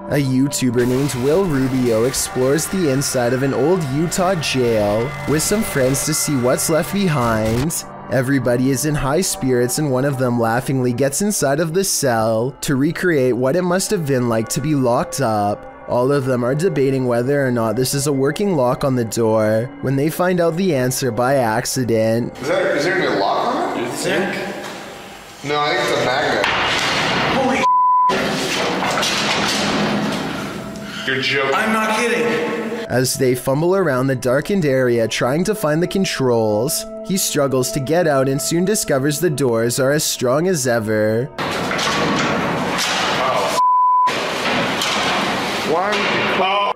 A YouTuber named Will Rubio explores the inside of an old Utah jail with some friends to see what's left behind. Everybody is in high spirits and one of them laughingly gets inside of the cell to recreate what it must have been like to be locked up. All of them are debating whether or not this is a working lock on the door when they find out the answer by accident. Is there any lock on it? You think? No, I think it's a magnet. Holy You're joking. I'm not kidding. As they fumble around the darkened area trying to find the controls, he struggles to get out and soon discovers the doors are as strong as ever.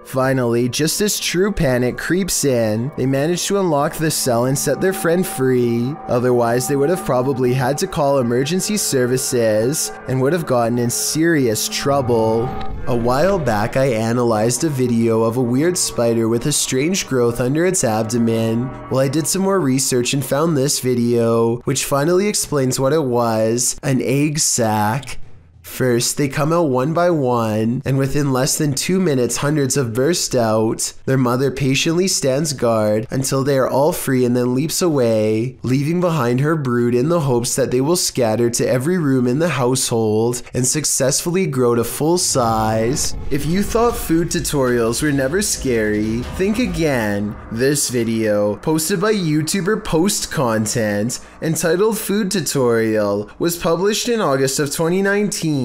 Finally, just as true panic creeps in, they manage to unlock the cell and set their friend free. Otherwise, they would have probably had to call emergency services and would have gotten in serious trouble. A while back, I analyzed a video of a weird spider with a strange growth under its abdomen. Well, I did some more research and found this video, which finally explains what it was: an egg sac. First, they come out one by one, and within less than 2 minutes, hundreds have burst out. Their mother patiently stands guard until they are all free and then leaps away, leaving behind her brood in the hopes that they will scatter to every room in the household and successfully grow to full size. If you thought food tutorials were never scary, think again. This video, posted by YouTuber Post Content, entitled Food Tutorial, was published in August of 2019.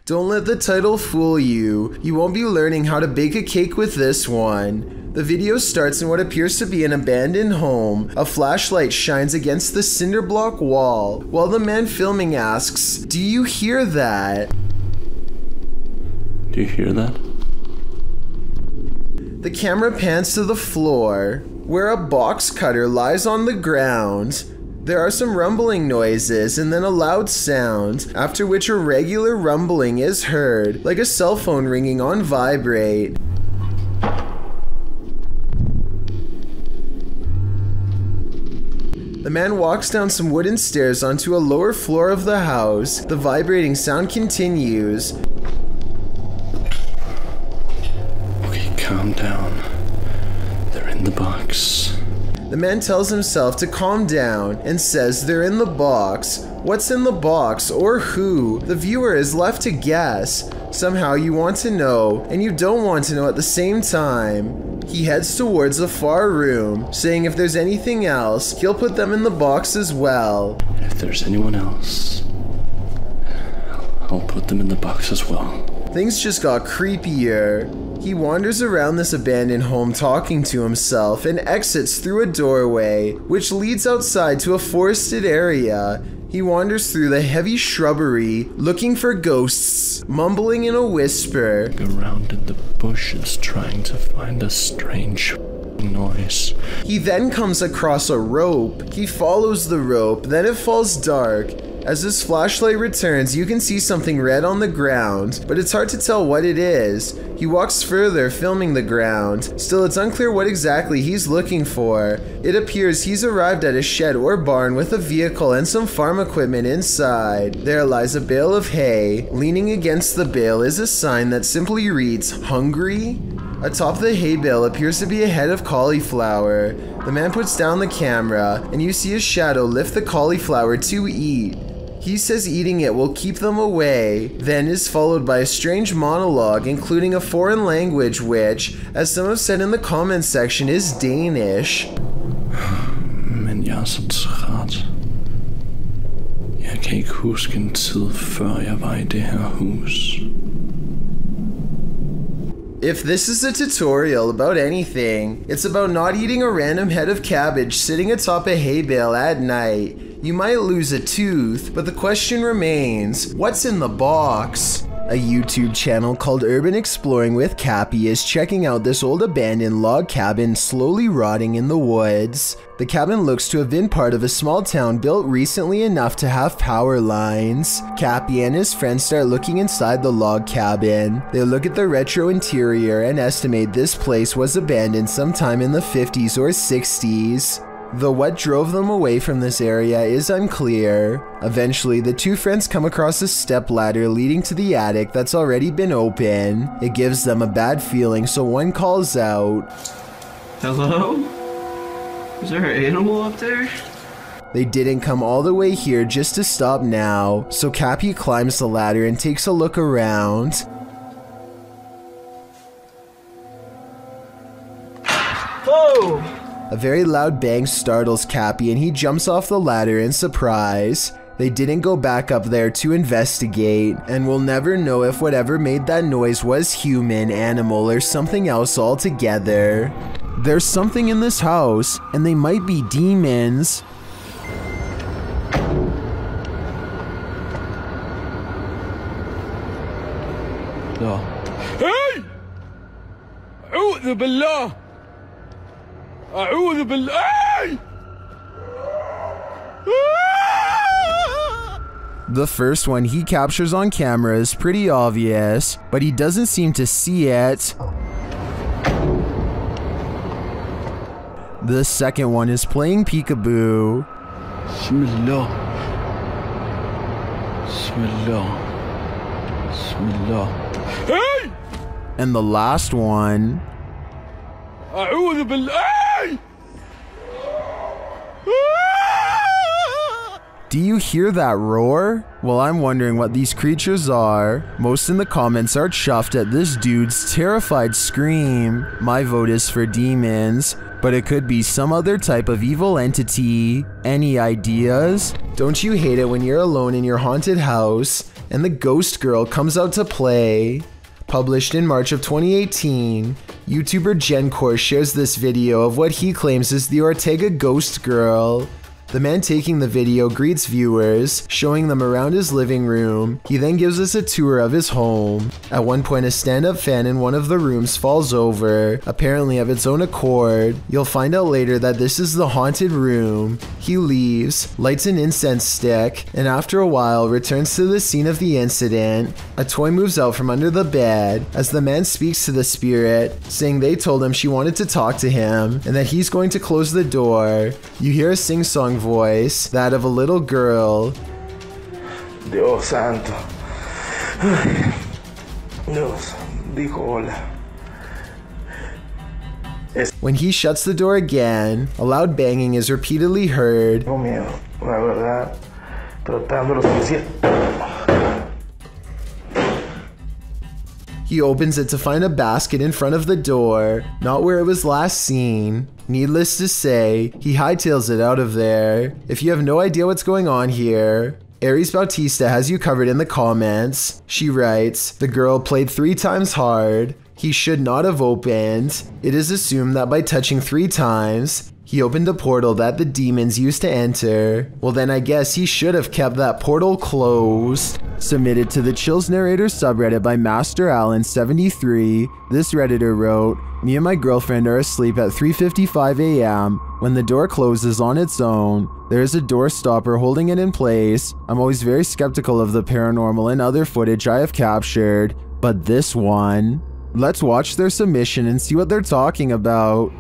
Don't let the title fool you. You won't be learning how to bake a cake with this one. The video starts in what appears to be an abandoned home. A flashlight shines against the cinder block wall, while the man filming asks, "Do you hear that?" Do you hear that? The camera pans to the floor, where a box cutter lies on the ground. There are some rumbling noises and then a loud sound, after which a regular rumbling is heard, like a cell phone ringing on vibrate. The man walks down some wooden stairs onto a lower floor of the house. The vibrating sound continues. Okay, calm down. They're in the box. The man tells himself to calm down and says they're in the box. What's in the box or who? The viewer is left to guess. Somehow you want to know and you don't want to know at the same time. He heads towards a far room, saying if there's anything else, he'll put them in the box as well. If there's anyone else, I'll put them in the box as well. Things just got creepier. He wanders around this abandoned home talking to himself and exits through a doorway, which leads outside to a forested area. He wanders through the heavy shrubbery, looking for ghosts, mumbling in a whisper. Around in the bushes trying to find a strange noise. He then comes across a rope. He follows the rope, then it falls dark. As his flashlight returns, you can see something red on the ground, but it's hard to tell what it is. He walks further, filming the ground. Still, it's unclear what exactly he's looking for. It appears he's arrived at a shed or barn with a vehicle and some farm equipment inside. There lies a bale of hay. Leaning against the bale is a sign that simply reads, "Hungry?" Atop the hay bale appears to be a head of cauliflower. The man puts down the camera, and you see a shadow lift the cauliflower to eat. He says eating it will keep them away, then is followed by a strange monologue including a foreign language which, as some have said in the comments section, is Danish. Men jeg er så træt. Jeg kan ikke huske en tid før jeg var i det her hus. If this is a tutorial about anything, it's about not eating a random head of cabbage sitting atop a hay bale at night. You might lose a tooth, but the question remains, what's in the box? A YouTube channel called Urban Exploring with Cappy is checking out this old abandoned log cabin slowly rotting in the woods. The cabin looks to have been part of a small town built recently enough to have power lines. Cappy and his friends start looking inside the log cabin. They look at the retro interior and estimate this place was abandoned sometime in the 50s or 60s. Though what drove them away from this area is unclear. Eventually, the two friends come across a stepladder leading to the attic that's already been open. It gives them a bad feeling, so one calls out, "Hello? Is there an animal up there?" They didn't come all the way here just to stop now, so Cappy climbs the ladder and takes a look around. Whoa! A very loud bang startles Cappy and he jumps off the ladder in surprise. They didn't go back up there to investigate, and we'll never know if whatever made that noise was human, animal, or something else altogether. There's something in this house, and they might be demons. Hey! أعوذ بالله! أعوذ بالله! The first one he captures on camera is pretty obvious, but he doesn't seem to see it. The second one is playing peekaboo. Bismillah. Bismillah. Bismillah. Hey! And the last one, أعوذ بالله! do you hear that roar? Well, I'm wondering what these creatures are. Most in the comments are chuffed at this dude's terrified scream. My vote is for demons, but it could be some other type of evil entity. Any ideas? Don't you hate it when you're alone in your haunted house and the ghost girl comes out to play? Published in March of 2018, YouTuber Gencor shares this video of what he claims is the Ortega ghost girl. The man taking the video greets viewers, showing them around his living room. He then gives us a tour of his home. At one point, a stand-up fan in one of the rooms falls over, apparently of its own accord. You'll find out later that this is the haunted room. He leaves, lights an incense stick, and after a while returns to the scene of the incident. A toy moves out from under the bed as the man speaks to the spirit, saying they told him she wanted to talk to him and that he's going to close the door. You hear a sing-song voice, that of a little girl. Dios santo. Dios dijo hola. When he shuts the door again, a loud banging is repeatedly heard. Tengo miedo, la verdad. Tratando lo suficiente. He opens it to find a basket in front of the door, not where it was last seen. Needless to say, he hightails it out of there. If you have no idea what's going on here, Aries Bautista has you covered in the comments. She writes, the girl played 3 times hard. He should not have opened. It is assumed that by touching 3 times, he opened a portal that the demons used to enter. Well then I guess he should have kept that portal closed. Submitted to the Chills Narrator subreddit by Master Allen73, this redditor wrote, me and my girlfriend are asleep at 3:55 a.m. when the door closes on its own. There is a door stopper holding it in place. I'm always very skeptical of the paranormal and other footage I have captured, but this one. Let's watch their submission and see what they're talking about.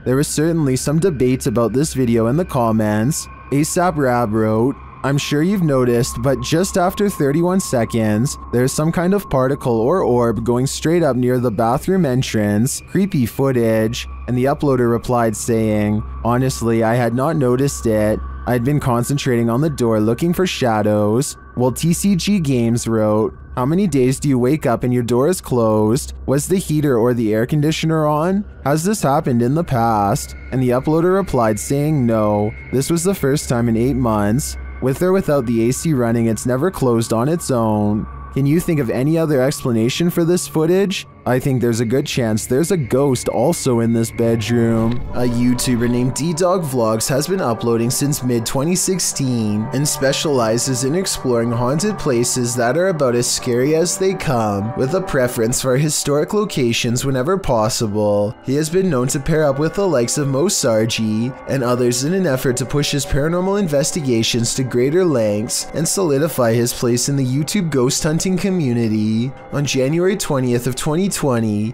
There was certainly some debate about this video in the comments. ASAP Rab wrote, I'm sure you've noticed, but just after 31 seconds, there's some kind of particle or orb going straight up near the bathroom entrance. Creepy footage. And the uploader replied saying, honestly, I had not noticed it. I'd been concentrating on the door looking for shadows. Well, TCG Games wrote, how many days do you wake up and your door is closed? Was the heater or the air conditioner on? Has this happened in the past? And the uploader replied saying no, this was the first time in 8 months. With or without the AC running, it's never closed on its own. Can you think of any other explanation for this footage? I think there's a good chance there's a ghost also in this bedroom. A YouTuber named D-Dog Vlogs has been uploading since mid-2016 and specializes in exploring haunted places that are about as scary as they come, with a preference for historic locations whenever possible. He has been known to pair up with the likes of Mo Sargi and others in an effort to push his paranormal investigations to greater lengths and solidify his place in the YouTube ghost hunting community. On January 20th of 2020,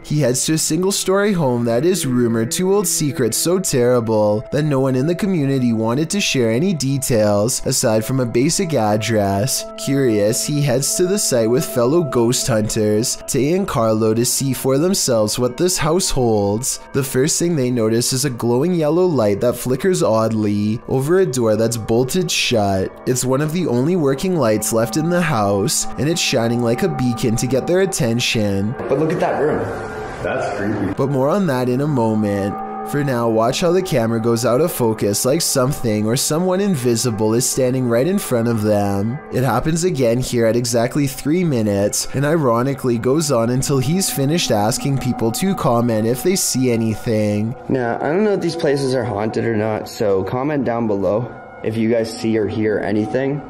he heads to a single-story home that is rumored to hold secrets so terrible that no one in the community wanted to share any details aside from a basic address. Curious, he heads to the site with fellow ghost hunters, Tay and Carlo, to see for themselves what this house holds. The first thing they notice is a glowing yellow light that flickers oddly over a door that's bolted shut. It's one of the only working lights left in the house, and it's shining like a beacon to get their attention. But look at that room. That's creepy. But more on that in a moment. For now, watch how the camera goes out of focus like something or someone invisible is standing right in front of them. It happens again here at exactly 3 minutes, and ironically goes on until he's finished asking people to comment if they see anything. Now, I don't know if these places are haunted or not, so comment down below if you guys see or hear anything.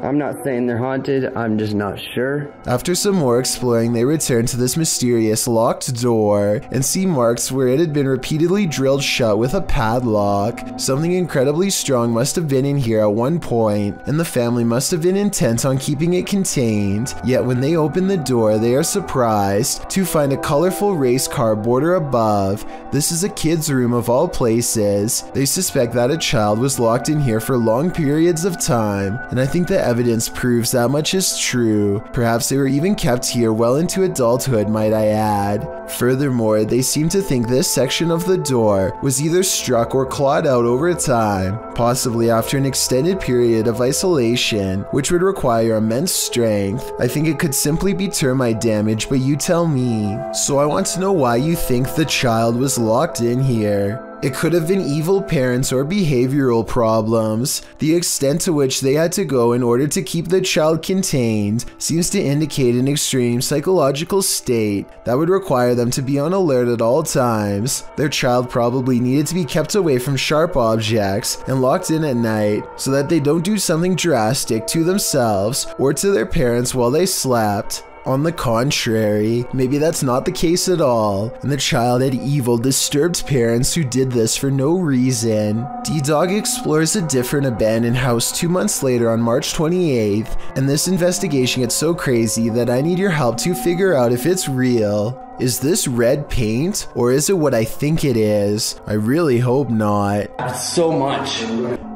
I'm not saying they're haunted, I'm just not sure. After some more exploring, they return to this mysterious locked door and see marks where it had been repeatedly drilled shut with a padlock. Something incredibly strong must have been in here at one point, and the family must have been intent on keeping it contained. Yet when they open the door, they are surprised to find a colorful race car border above. This is a kid's room of all places. They suspect that a child was locked in here for long periods of time, and I think the evidence proves that much is true. Perhaps they were even kept here well into adulthood, might I add. Furthermore, they seem to think this section of the door was either struck or clawed out over time, possibly after an extended period of isolation, which would require immense strength. I think it could simply be termite damage, but you tell me. So I want to know why you think the child was locked in here. It could have been evil parents or behavioral problems. The extent to which they had to go in order to keep the child contained seems to indicate an extreme psychological state that would require them to be on alert at all times. Their child probably needed to be kept away from sharp objects and locked in at night so that they don't do something drastic to themselves or to their parents while they slept. On the contrary, maybe that's not the case at all, and the child had evil, disturbed parents who did this for no reason. D-Dog explores a different abandoned house 2 months later on March 28th, and this investigation gets so crazy that I need your help to figure out if it's real. Is this red paint, or is it what I think it is? I really hope not. That's so much.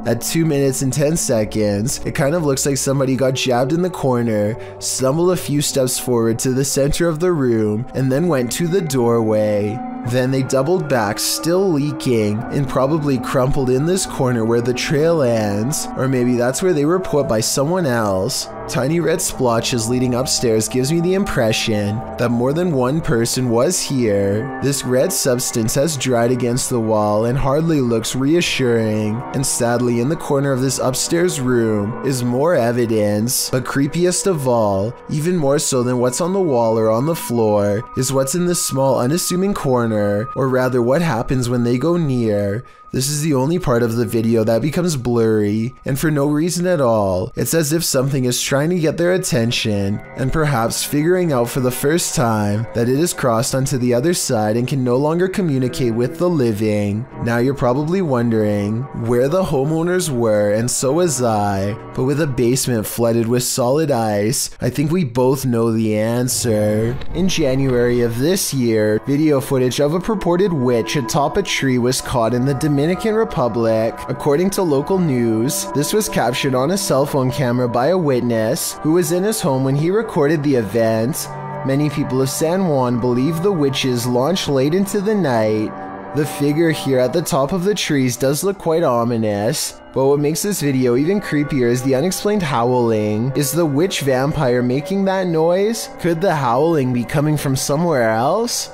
At 2 minutes and 10 seconds, it kind of looks like somebody got jabbed in the corner, stumbled a few steps forward to the center of the room, and then went to the doorway. Then they doubled back, still leaking, and probably crumpled in this corner where the trail ends, or maybe that's where they were put by someone else. Tiny red splotches leading upstairs gives me the impression that more than one person was here. This red substance has dried against the wall and hardly looks reassuring, and sadly in the corner of this upstairs room is more evidence. But creepiest of all, even more so than what's on the wall or on the floor, is what's in this small unassuming corner, or rather what happens when they go near. This is the only part of the video that becomes blurry, and for no reason at all. It's as if something is trying to get their attention, and perhaps figuring out for the first time that it has crossed onto the other side and can no longer communicate with the living. Now you're probably wondering where the homeowners were, and so was I, but with a basement flooded with solid ice, I think we both know the answer. In January of this year, video footage of a purported witch atop a tree was caught in the Dominican Republic. According to local news, this was captured on a cell phone camera by a witness who was in his home when he recorded the event. Many people of San Juan believe the witches launched late into the night. The figure here at the top of the trees does look quite ominous, but what makes this video even creepier is the unexplained howling. Is the witch vampire making that noise? Could the howling be coming from somewhere else?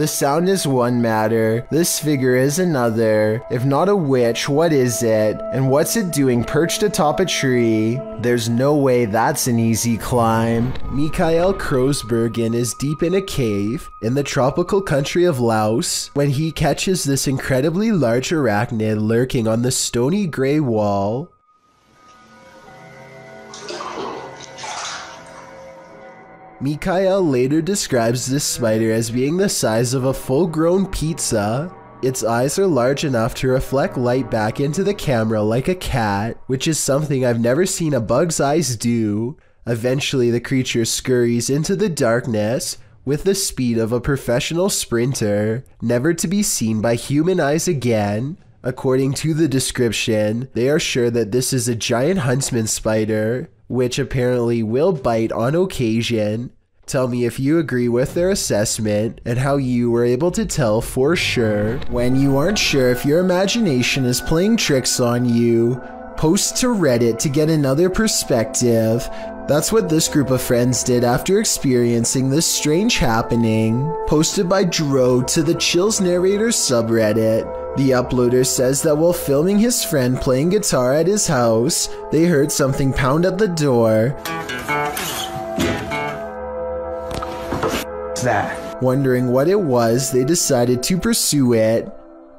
The sound is one matter, this figure is another. If not a witch, what is it? And what's it doing perched atop a tree? There's no way that's an easy climb. Mikael Kroosbergen is deep in a cave in the tropical country of Laos when he catches this incredibly large arachnid lurking on the stony gray wall. Mikael later describes this spider as being the size of a full-grown pizza. Its eyes are large enough to reflect light back into the camera like a cat, which is something I've never seen a bug's eyes do. Eventually, the creature scurries into the darkness with the speed of a professional sprinter, never to be seen by human eyes again. According to the description, they are sure that this is a giant huntsman spider, which apparently will bite on occasion. Tell me if you agree with their assessment and how you were able to tell for sure. When you aren't sure if your imagination is playing tricks on you, post to Reddit to get another perspective. That's what this group of friends did after experiencing this strange happening. Posted by Dro to the Chills Narrators subreddit. The uploader says that while filming his friend playing guitar at his house, they heard something pound at the door. What's that? Wondering what it was, they decided to pursue it.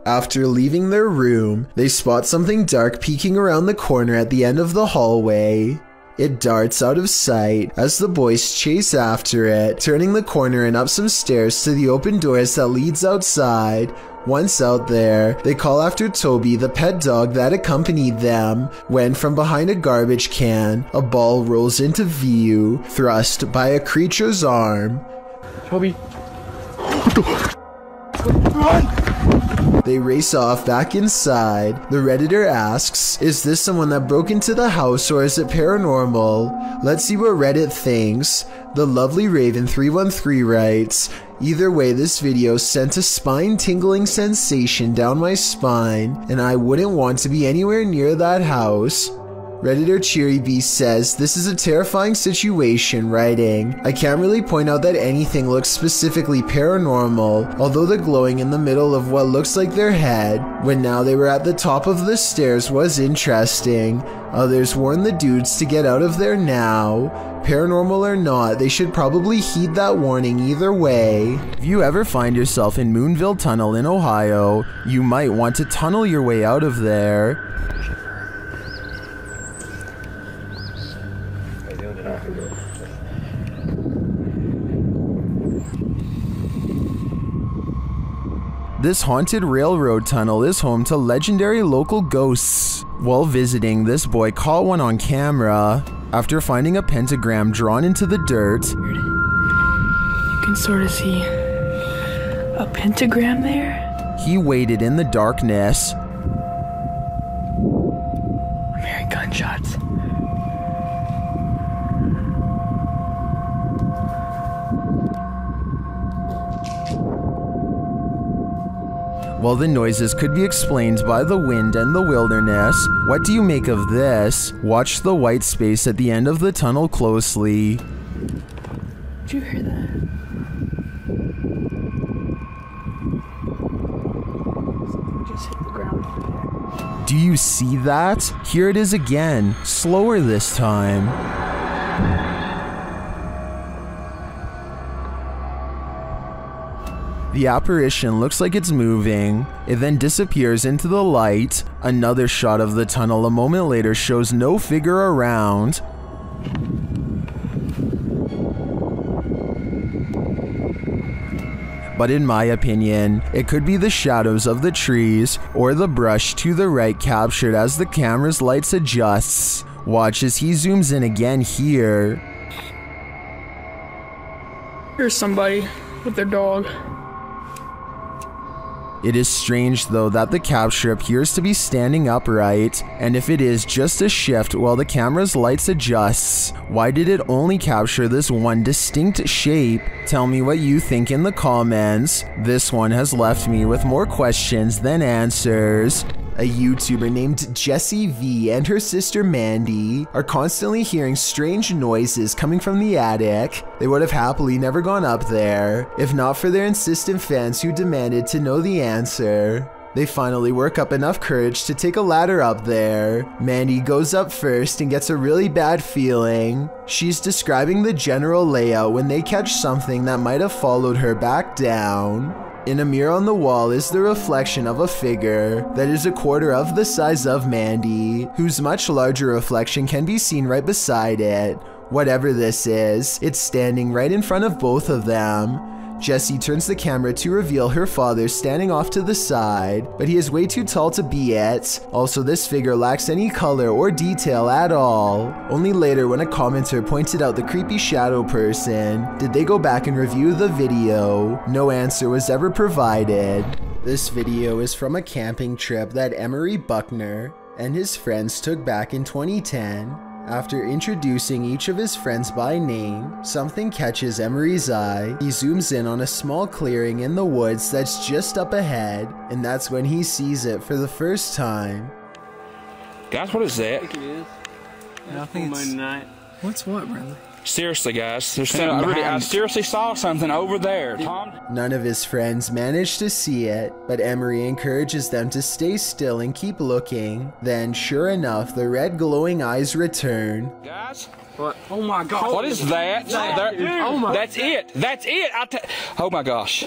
After leaving their room, they spot something dark peeking around the corner at the end of the hallway. It darts out of sight as the boys chase after it, turning the corner and up some stairs to the open doors that leads outside. Once out there, they call after Toby, the pet dog that accompanied them, when from behind a garbage can, a ball rolls into view, thrust by a creature's arm. Toby. Run! They race off back inside. The Redditor asks, is this someone that broke into the house or is it paranormal? Let's see what Reddit thinks. The lovely Raven313 writes, either way, this video sent a spine-tingling sensation down my spine, and I wouldn't want to be anywhere near that house. Redditor Cheery B says, this is a terrifying situation, writing, I can't really point out that anything looks specifically paranormal, although the glowing in the middle of what looks like their head, when now they were at the top of the stairs, was interesting. Others warn the dudes to get out of there now. Paranormal or not, they should probably heed that warning either way. If you ever find yourself in Moonville Tunnel in Ohio, you might want to tunnel your way out of there. This haunted railroad tunnel is home to legendary local ghosts. While visiting, this boy caught one on camera after finding a pentagram drawn into the dirt. You can sort of see a pentagram there. He waited in the darkness. I'm hearing gunshots. While the noises could be explained by the wind and the wilderness, what do you make of this? Watch the white space at the end of the tunnel closely. Did you hear that? Something just hit the ground over there. Do you see that? Here it is again, slower this time. The apparition looks like it's moving. It then disappears into the light. Another shot of the tunnel a moment later shows no figure around. But in my opinion, it could be the shadows of the trees or the brush to the right captured as the camera's lights adjusts. Watch as he zooms in again here. Here's somebody with their dog. It is strange though that the capture appears to be standing upright, and if it is just a shift while the camera's lights adjusts, why did it only capture this one distinct shape? Tell me what you think in the comments. This one has left me with more questions than answers. A YouTuber named Jessie V and her sister Mandy are constantly hearing strange noises coming from the attic. They would have happily never gone up there, if not for their insistent fans who demanded to know the answer. They finally work up enough courage to take a ladder up there. Mandy goes up first and gets a really bad feeling. She's describing the general layout when they catch something that might have followed her back down. In a mirror on the wall is the reflection of a figure that is a quarter of the size of Mandy, whose much larger reflection can be seen right beside it. Whatever this is, it's standing right in front of both of them. Jessie turns the camera to reveal her father standing off to the side, but he is way too tall to be it. Also, this figure lacks any color or detail at all. Only later, when a commenter pointed out the creepy shadow person, did they go back and review the video. No answer was ever provided. This video is from a camping trip that Emery Buckner and his friends took back in 2010. After introducing each of his friends by name, something catches Emery's eye. He zooms in on a small clearing in the woods that's just up ahead, and that's when he sees it for the first time. Guys, what is that? I think it is. I think it's... What's what, Bradley? Seriously, guys, there's something. I seriously saw something over there, Tom. None of his friends manage to see it, but Emery encourages them to stay still and keep looking. Then, sure enough, the red glowing eyes return. Guys, What? Oh my God. what is that? Oh my. That's it. That's it. Oh my gosh.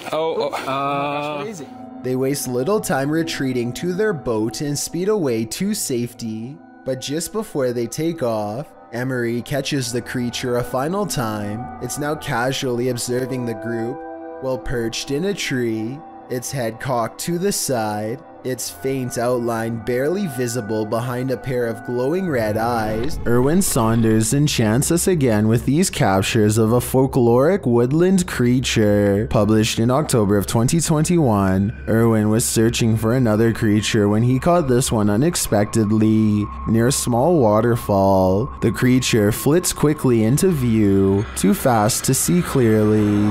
They waste little time retreating to their boat and speed away to safety. But just before they take off, Emery catches the creature a final time. It's now casually observing the group while perched in a tree, its head cocked to the side, its faint outline barely visible behind a pair of glowing red eyes. Erwin Saunders enchants us again with these captures of a folkloric woodland creature. Published in October of 2021, Erwin was searching for another creature when he caught this one unexpectedly near a small waterfall. The creature flits quickly into view, too fast to see clearly.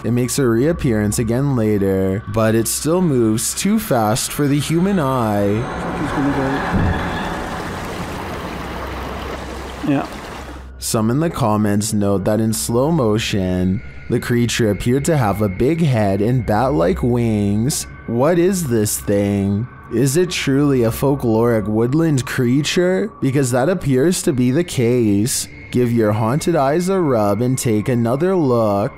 It makes a reappearance again later, but it still moves too fast for the human eye. Yeah. Some in the comments note that in slow motion, the creature appeared to have a big head and bat-like wings. What is this thing? Is it truly a folkloric woodland creature? Because that appears to be the case. Give your haunted eyes a rub and take another look.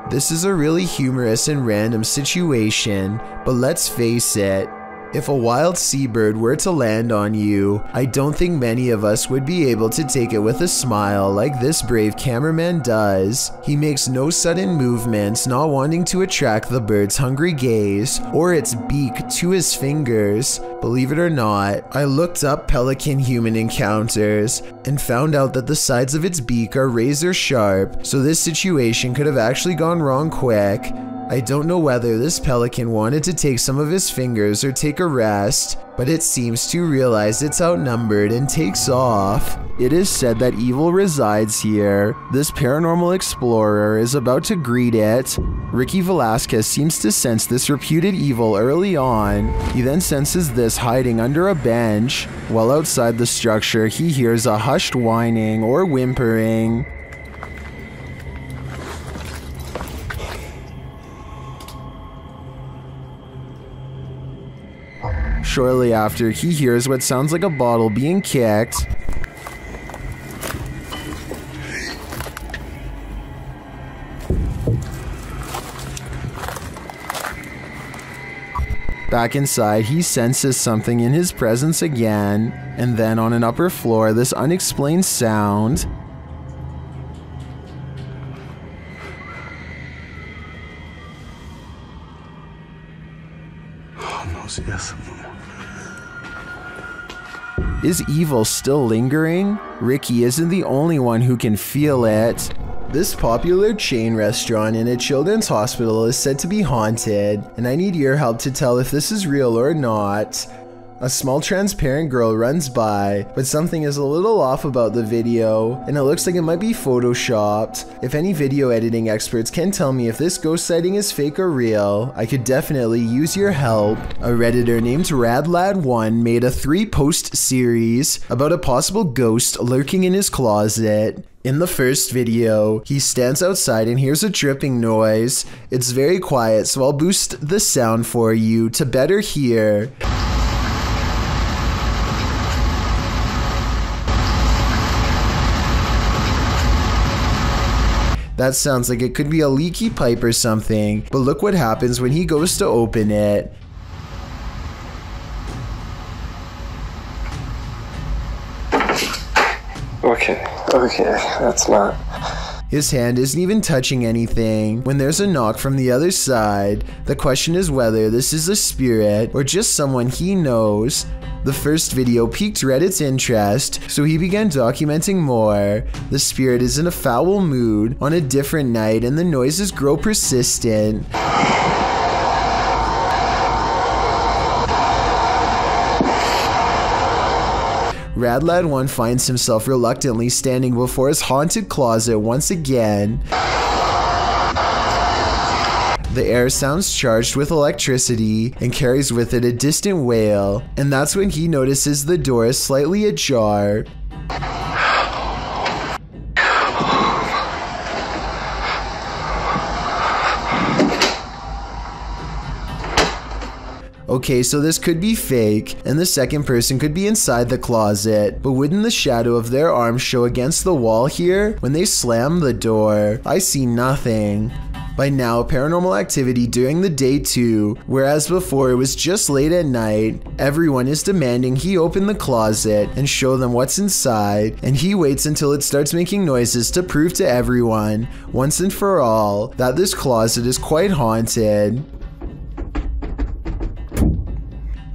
This is a really humorous and random situation, but let's face it, if a wild seabird were to land on you, I don't think many of us would be able to take it with a smile like this brave cameraman does. He makes no sudden movements, not wanting to attract the bird's hungry gaze or its beak to his fingers. Believe it or not, I looked up pelican human encounters and found out that the sides of its beak are razor sharp, so this situation could have actually gone wrong quick. I don't know whether this pelican wanted to take some of his fingers or take a rest, but it seems to realize it's outnumbered and takes off. It is said that evil resides here. This paranormal explorer is about to greet it. Ricky Velasquez seems to sense this reputed evil early on. He then senses this hiding under a bench. While outside the structure, he hears a hushed whining or whimpering. Shortly after, he hears what sounds like a bottle being kicked. Back inside, he senses something in his presence again, and then on an upper floor, this unexplained sound. Is evil still lingering? Ricky isn't the only one who can feel it. This popular chain restaurant in a children's hospital is said to be haunted, and I need your help to tell if this is real or not. A small transparent girl runs by, but something is a little off about the video, and it looks like it might be photoshopped. If any video editing experts can tell me if this ghost sighting is fake or real, I could definitely use your help. A Redditor named RadLad1 made a 3-post series about a possible ghost lurking in his closet. In the first video, he stands outside and hears a dripping noise. It's very quiet, so I'll boost the sound for you to better hear. That sounds like it could be a leaky pipe or something, but look what happens when he goes to open it. Okay, that's not... His hand isn't even touching anything when there's a knock from the other side. The question is whether this is a spirit or just someone he knows. The first video piqued Reddit's interest, so he began documenting more. The spirit is in a foul mood on a different night and the noises grow persistent. RadLad1 finds himself reluctantly standing before his haunted closet once again. The air sounds charged with electricity and carries with it a distant wail, and that's when he notices the door is slightly ajar. Okay, so this could be fake, and the second person could be inside the closet, but wouldn't the shadow of their arm show against the wall here when they slam the door? I see nothing. By now, paranormal activity during the day too, whereas before it was just late at night. Everyone is demanding he open the closet and show them what's inside, and he waits until it starts making noises to prove to everyone, once and for all, that this closet is quite haunted.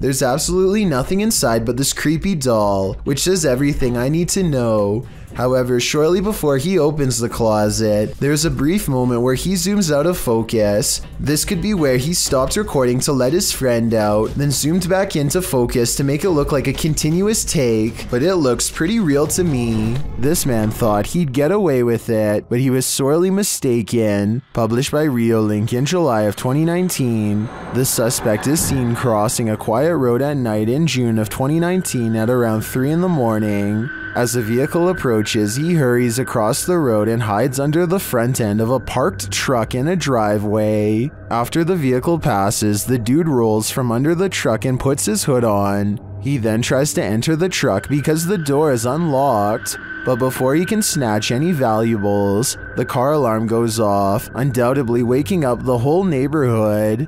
There's absolutely nothing inside but this creepy doll, which says everything I need to know. However, shortly before he opens the closet, there's a brief moment where he zooms out of focus. This could be where he stopped recording to let his friend out, then zoomed back into focus to make it look like a continuous take, but it looks pretty real to me. This man thought he'd get away with it, but he was sorely mistaken. Published by Reolink in July of 2019, the suspect is seen crossing a quiet road at night in June of 2019 at around 3 in the morning. As the vehicle approaches, he hurries across the road and hides under the front end of a parked truck in a driveway. After the vehicle passes, the dude rolls from under the truck and puts his hood on. He then tries to enter the truck because the door is unlocked, but before he can snatch any valuables, the car alarm goes off, undoubtedly waking up the whole neighborhood.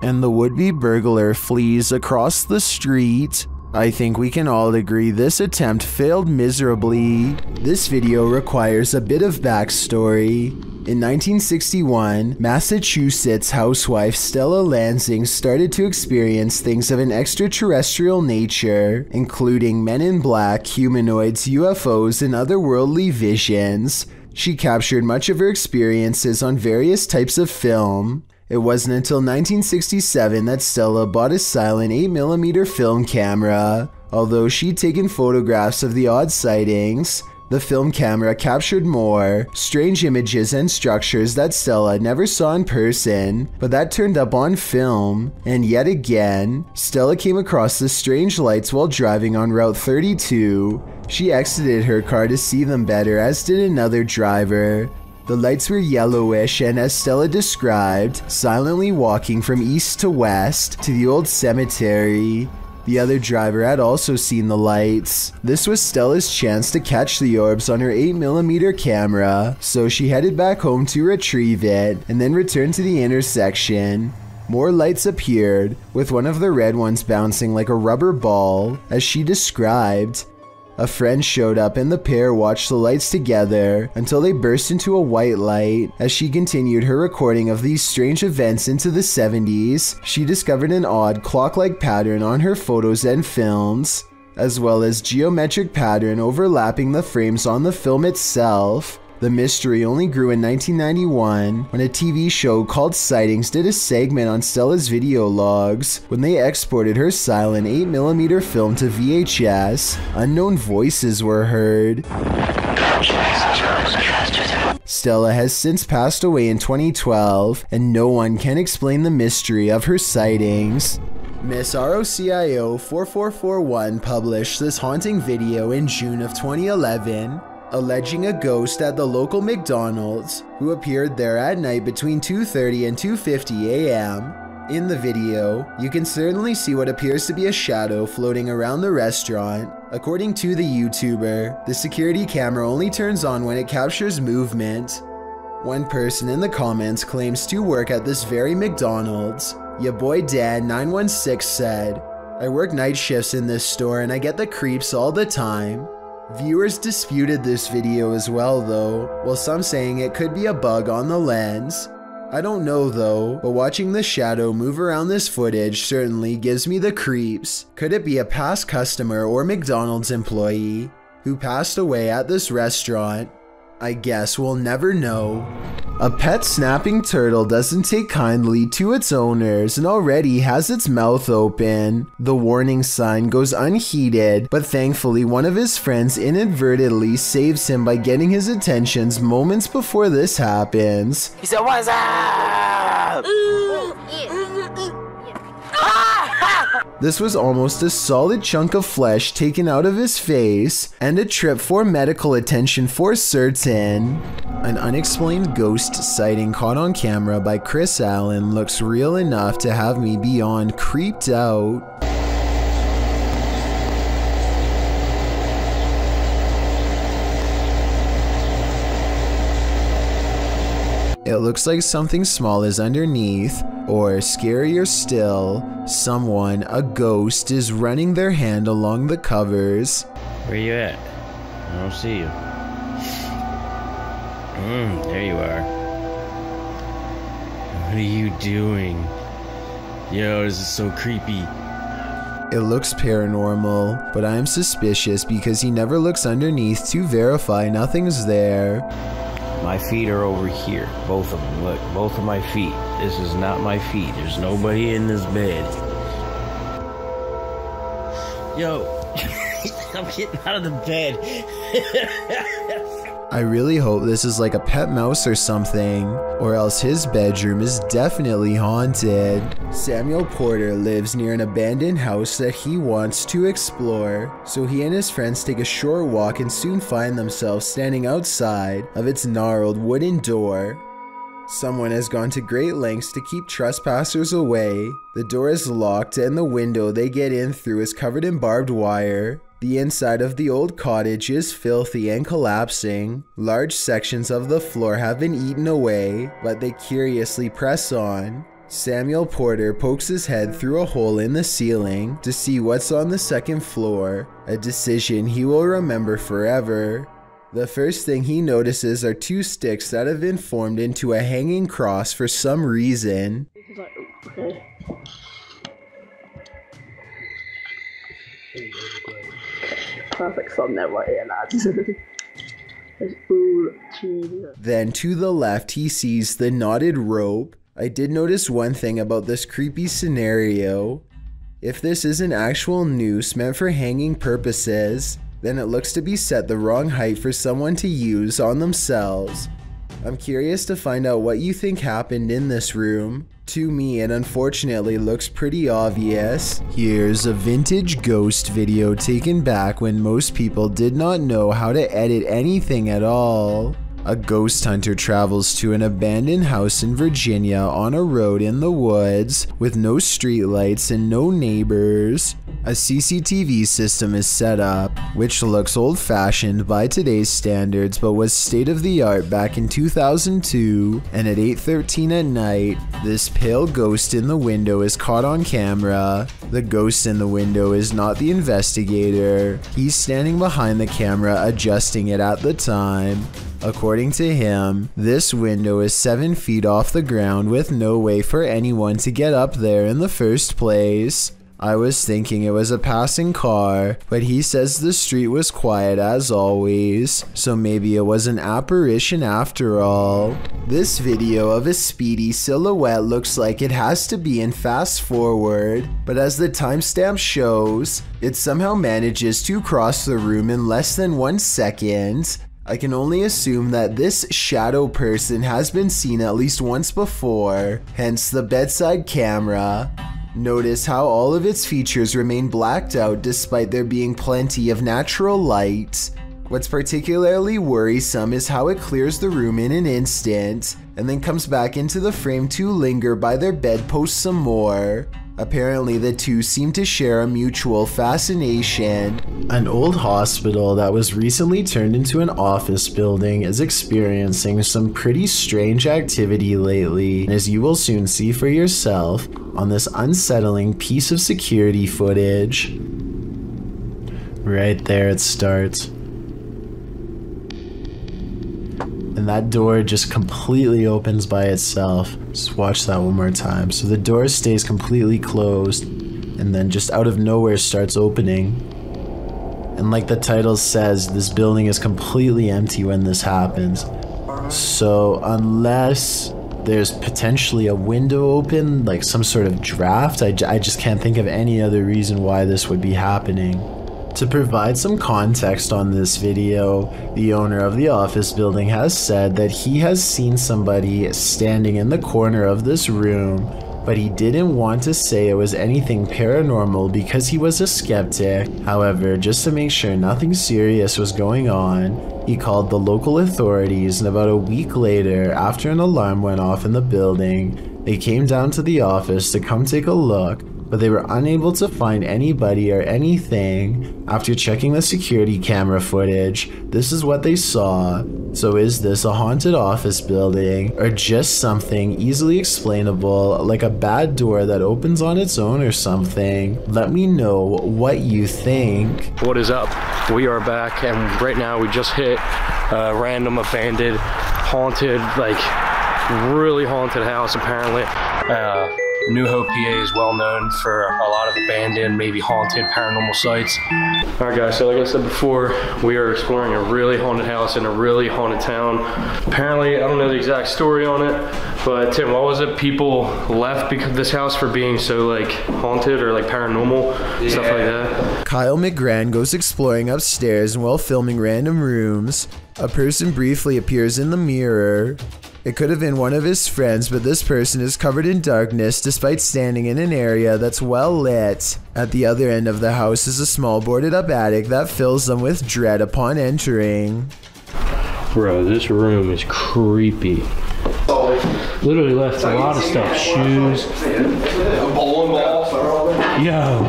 And the would-be burglar flees across the street. I think we can all agree this attempt failed miserably. This video requires a bit of backstory. In 1961, Massachusetts housewife Stella Lansing started to experience things of an extraterrestrial nature, including men in black, humanoids, UFOs, and otherworldly visions. She captured much of her experiences on various types of film. It wasn't until 1967 that Stella bought a silent 8mm film camera. Although she'd taken photographs of the odd sightings, the film camera captured more strange images and structures that Stella never saw in person, but that turned up on film. And yet again, Stella came across the strange lights while driving on Route 32. She exited her car to see them better, as did another driver. The lights were yellowish and, as Stella described, silently walking from east to west to the old cemetery. The other driver had also seen the lights. This was Stella's chance to catch the orbs on her 8mm camera, so she headed back home to retrieve it and then returned to the intersection. More lights appeared, with one of the red ones bouncing like a rubber ball, as she described. A friend showed up and the pair watched the lights together until they burst into a white light. As she continued her recording of these strange events into the 70s, she discovered an odd clock-like pattern on her photos and films. as well as geometric pattern overlapping the frames on the film itself. The mystery only grew in 1991 when a TV show called Sightings did a segment on Stella's video logs. When they exported her silent 8mm film to VHS, unknown voices were heard. Stella has since passed away in 2012, and no one can explain the mystery of her sightings. Miss ROCIO 4441 published this haunting video in June of 2011, alleging a ghost at the local McDonald's who appeared there at night between 2:30 and 2:50 a.m. In the video, you can certainly see what appears to be a shadow floating around the restaurant. According to the YouTuber, the security camera only turns on when it captures movement. One person in the comments claims to work at this very McDonald's. Ya boy Dan 916 said, "I work night shifts in this store and I get the creeps all the time." Viewers disputed this video as well though, while some saying it could be a bug on the lens. I don't know though, but watching the shadow move around this footage certainly gives me the creeps. Could it be a past customer or McDonald's employee who passed away at this restaurant? I guess we'll never know. A pet snapping turtle doesn't take kindly to its owners and already has its mouth open. The warning sign goes unheeded, but thankfully one of his friends inadvertently saves him by getting his attentions moments before this happens. He said, "What's up?" This was almost a solid chunk of flesh taken out of his face, and a trip for medical attention for certain. An unexplained ghost sighting caught on camera by Chris Allen looks real enough to have me beyond creeped out. It looks like something small is underneath, or scarier still, someone, a ghost, is running their hand along the covers. Where you at? I don't see you. There you are. What are you doing? Yo, this is so creepy. It looks paranormal, but I am suspicious because he never looks underneath to verify nothing's there. My feet are over here. Both of them. Look, both of my feet. This is not my feet. There's nobody in this bed. Yo, I'm getting out of the bed. I really hope this is like a pet mouse or something, or else his bedroom is definitely haunted. Samuel Porter lives near an abandoned house that he wants to explore, so he and his friends take a short walk and soon find themselves standing outside of its gnarled wooden door. Someone has gone to great lengths to keep trespassers away. The door is locked and the window they get in through is covered in barbed wire. The inside of the old cottage is filthy and collapsing. Large sections of the floor have been eaten away, but they curiously press on. Samuel Porter pokes his head through a hole in the ceiling to see what's on the second floor, a decision he will remember forever. The first thing he notices are two sticks that have been formed into a hanging cross for some reason. He's like, okay. Perfect thumbnail right here, lads. There's all cheese. Then to the left he sees the knotted rope. I did notice one thing about this creepy scenario. If this is an actual noose meant for hanging purposes, then it looks to be set the wrong height for someone to use on themselves. I'm curious to find out what you think happened in this room. To me, it unfortunately looks pretty obvious. Here's a vintage ghost video taken back when most people did not know how to edit anything at all. A ghost hunter travels to an abandoned house in Virginia on a road in the woods with no streetlights and no neighbors. A CCTV system is set up, which looks old-fashioned by today's standards but was state-of-the-art back in 2002, and at 8:13 at night, this pale ghost in the window is caught on camera. The ghost in the window is not the investigator. He's standing behind the camera adjusting it at the time. According to him, this window is 7 feet off the ground with no way for anyone to get up there in the first place. I was thinking it was a passing car, but he says the street was quiet as always, so maybe it was an apparition after all. This video of a speedy silhouette looks like it has to be in fast forward, but as the timestamp shows, it somehow manages to cross the room in less than 1 second. I can only assume that this shadow person has been seen at least once before, hence the bedside camera. Notice how all of its features remain blacked out despite there being plenty of natural light. What's particularly worrisome is how it clears the room in an instant, and then comes back into the frame to linger by their bedpost some more. Apparently the two seem to share a mutual fascination. An old hospital that was recently turned into an office building is experiencing some pretty strange activity lately, as you will soon see for yourself on this unsettling piece of security footage. Right there it starts. And that door just completely opens by itself. Just watch that one more time. So the door stays completely closed, and then just out of nowhere starts opening. And like the title says, this building is completely empty when this happens. So unless there's potentially a window open, like some sort of draft, I just can't think of any other reason why this would be happening. To provide some context on this video, the owner of the office building has said that he has seen somebody standing in the corner of this room, but he didn't want to say it was anything paranormal because he was a skeptic. However, just to make sure nothing serious was going on, he called the local authorities, and about a week later, after an alarm went off in the building, they came down to the office to come take a look, but they were unable to find anybody or anything. After checking the security camera footage, this is what they saw. So is this a haunted office building, or just something easily explainable, like a bad door that opens on its own or something? Let me know what you think. What is up? We are back, and right now we just hit a random abandoned, haunted, like really haunted house apparently. New Hope, PA is well known for a lot of abandoned, maybe haunted paranormal sites. All right guys, so like I said before, we are exploring a really haunted house in a really haunted town. Apparently, I don't know the exact story on it, but Tim, what was it? People left because of this house for being so like haunted or like paranormal, stuff like that. Kyle McGran goes exploring upstairs, and while filming random rooms, a person briefly appears in the mirror. It could have been one of his friends, but this person is covered in darkness despite standing in an area that's well lit. At the other end of the house is a small boarded up attic that fills them with dread upon entering. Bro, this room is creepy. Literally left a lot of stuff, shoes. Yo,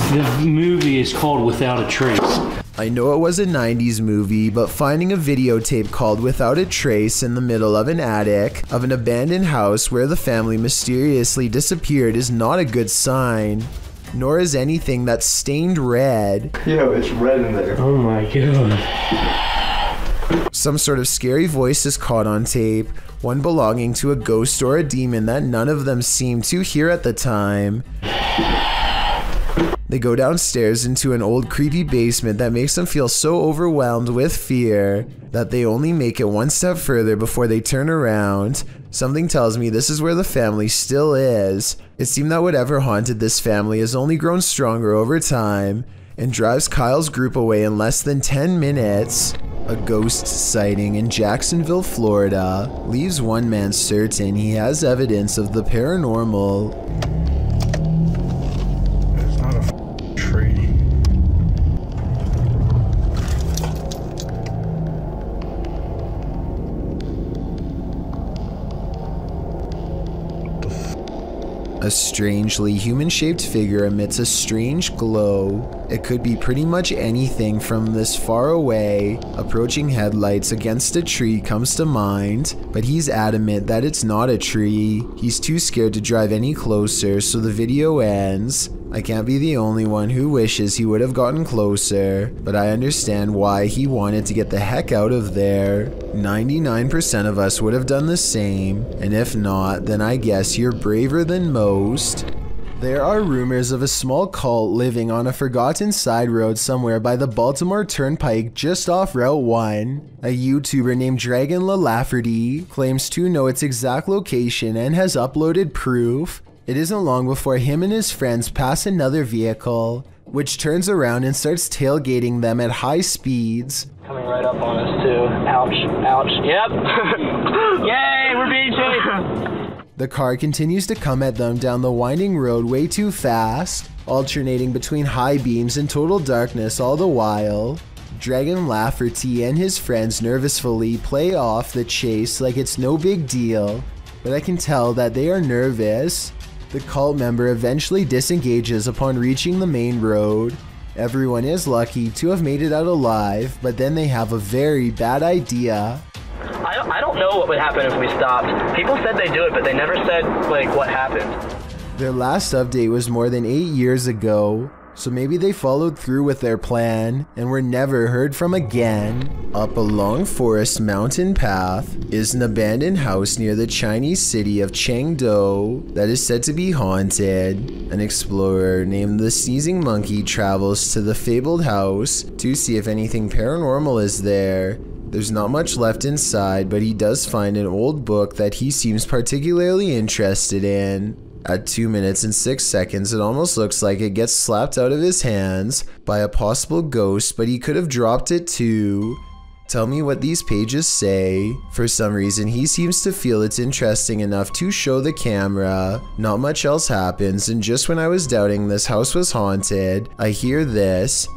the movie is called Without a Trace. I know it was a 90s movie, but finding a videotape called Without a Trace in the middle of an attic of an abandoned house where the family mysteriously disappeared is not a good sign. Nor is anything that's stained red. Yo, it's red in there. Oh my god. Some sort of scary voice is caught on tape, one belonging to a ghost or a demon that none of them seemed to hear at the time. They go downstairs into an old creepy basement that makes them feel so overwhelmed with fear that they only make it one step further before they turn around. Something tells me this is where the family still is. It seemed that whatever haunted this family has only grown stronger over time and drives Kyle's group away in less than 10 minutes. A ghost sighting in Jacksonville, Florida, leaves one man certain he has evidence of the paranormal. A strangely human-shaped figure emits a strange glow. It could be pretty much anything from this far away. Approaching headlights against a tree comes to mind, but he's adamant that it's not a tree. He's too scared to drive any closer, so the video ends. I can't be the only one who wishes he would have gotten closer, but I understand why he wanted to get the heck out of there. 99% of us would have done the same, and if not, then I guess you're braver than most. There are rumors of a small cult living on a forgotten side road somewhere by the Baltimore Turnpike just off Route 1. A YouTuber named Dragon Lafferty claims to know its exact location and has uploaded proof. It isn't long before him and his friends pass another vehicle, which turns around and starts tailgating them at high speeds. Coming right up on us too. Ouch, ouch. Yep. Yay, we're being chased. The car continues to come at them down the winding road way too fast, alternating between high beams and total darkness all the while. Dragon Lafferty and his friends nervously play off the chase like it's no big deal, but I can tell that they are nervous. The cult member eventually disengages upon reaching the main road. Everyone is lucky to have made it out alive, but then they have a very bad idea. I don't know what would happen if we stopped. People said they do it, but they never said, like, what happened. Their last update was more than 8 years ago, so maybe they followed through with their plan and were never heard from again. Up a long forest mountain path is an abandoned house near the Chinese city of Chengdu that is said to be haunted. An explorer named the Sneezing Monkey travels to the fabled house to see if anything paranormal is there. There's not much left inside, but he does find an old book that he seems particularly interested in. At 2 minutes and 6 seconds, it almost looks like it gets slapped out of his hands by a possible ghost, but he could have dropped it too. Tell me what these pages say. For some reason, he seems to feel it's interesting enough to show the camera. Not much else happens, and just when I was doubting this house was haunted, I hear this.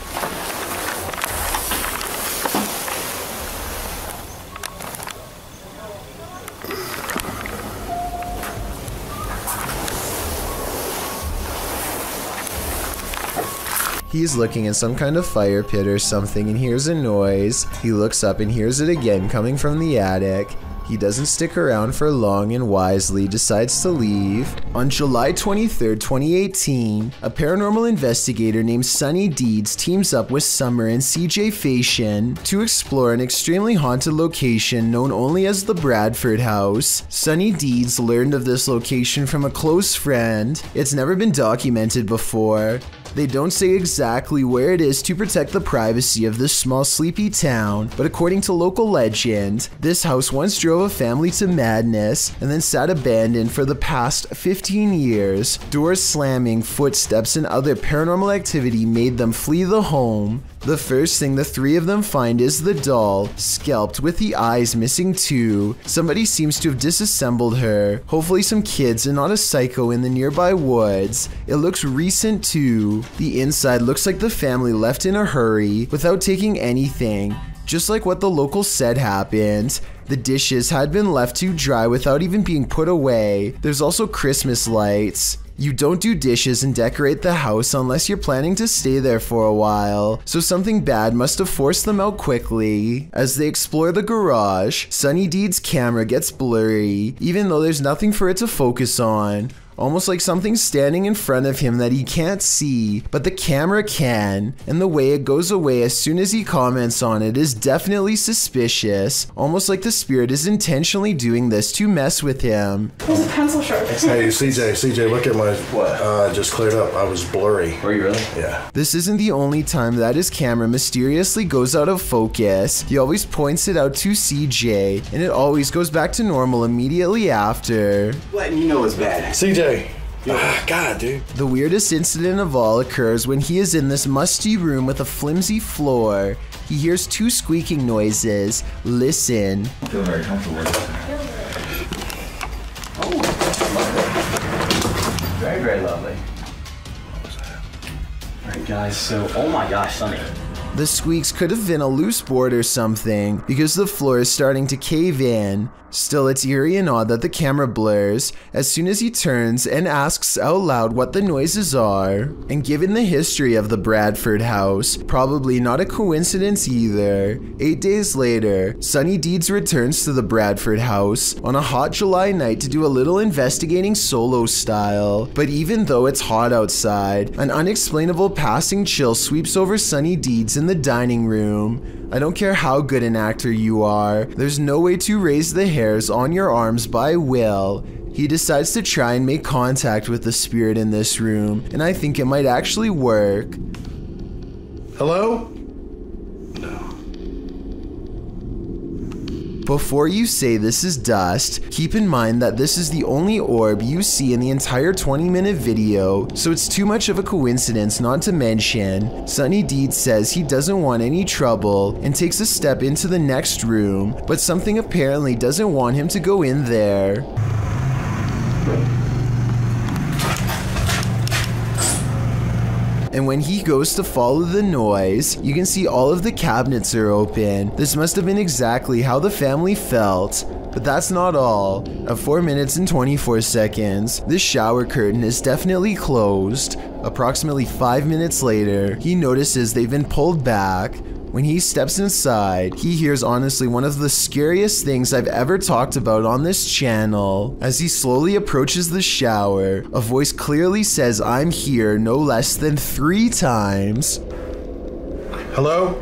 He's looking at some kind of fire pit or something and hears a noise. He looks up and hears it again coming from the attic. He doesn't stick around for long and wisely decides to leave. On July 23, 2018, a paranormal investigator named Sunny Deeds teams up with Summer and CJ Fashion to explore an extremely haunted location known only as the Bradford House. Sunny Deeds learned of this location from a close friend. It's never been documented before. They don't say exactly where it is to protect the privacy of this small sleepy town, but according to local legend, this house once drove a family to madness and then sat abandoned for the past 15 years. Doors slamming, footsteps, and other paranormal activity made them flee the home. The first thing the three of them find is the doll, scalped with the eyes missing too. Somebody seems to have disassembled her, hopefully some kids and not a psycho in the nearby woods. It looks recent too. The inside looks like the family left in a hurry without taking anything, just like what the locals said happened. The dishes had been left to dry without even being put away. There's also Christmas lights. You don't do dishes and decorate the house unless you're planning to stay there for a while, so something bad must have forced them out quickly. As they explore the garage, Sunny Deeds' camera gets blurry, even though there's nothing for it to focus on. Almost like something's standing in front of him that he can't see, but the camera can, and the way it goes away as soon as he comments on it is definitely suspicious, almost like the spirit is intentionally doing this to mess with him. There's a pencil sharp. Hey, CJ, look at my, just cleared up. I was blurry. Were you really? Yeah. This isn't the only time that his camera mysteriously goes out of focus. He always points it out to CJ, and it always goes back to normal immediately after. Letting you know it's bad. CJ. God, dude. The weirdest incident of all occurs when he is in this musty room with a flimsy floor. He hears two squeaking noises. Listen. I feel very comfortable with this. Oh, very, very lovely. Alright guys, so, oh my gosh, Sunny. The squeaks could have been a loose board or something, because the floor is starting to cave in. Still, it's eerie and odd that the camera blurs as soon as he turns and asks out loud what the noises are. And given the history of the Bradford house, probably not a coincidence either. 8 days later, Sunny Deeds returns to the Bradford house on a hot July night to do a little investigating solo style. But even though it's hot outside, an unexplainable passing chill sweeps over Sunny Deeds in the dining room. I don't care how good an actor you are, there's no way to raise the hairs on your arms by will. He decides to try and make contact with the spirit in this room, and I think it might actually work. Hello? Before you say this is dust, keep in mind that this is the only orb you see in the entire 20-minute video, so it's too much of a coincidence not to mention. Sunny Deed says he doesn't want any trouble and takes a step into the next room, but something apparently doesn't want him to go in there. And when he goes to follow the noise, you can see all of the cabinets are open. This must have been exactly how the family felt. But that's not all. At 4 minutes and 24 seconds, this shower curtain is definitely closed. Approximately 5 minutes later, he notices they've been pulled back. When he steps inside, he hears honestly one of the scariest things I've ever talked about on this channel. As he slowly approaches the shower, a voice clearly says, "I'm here," no less than 3 times. Hello?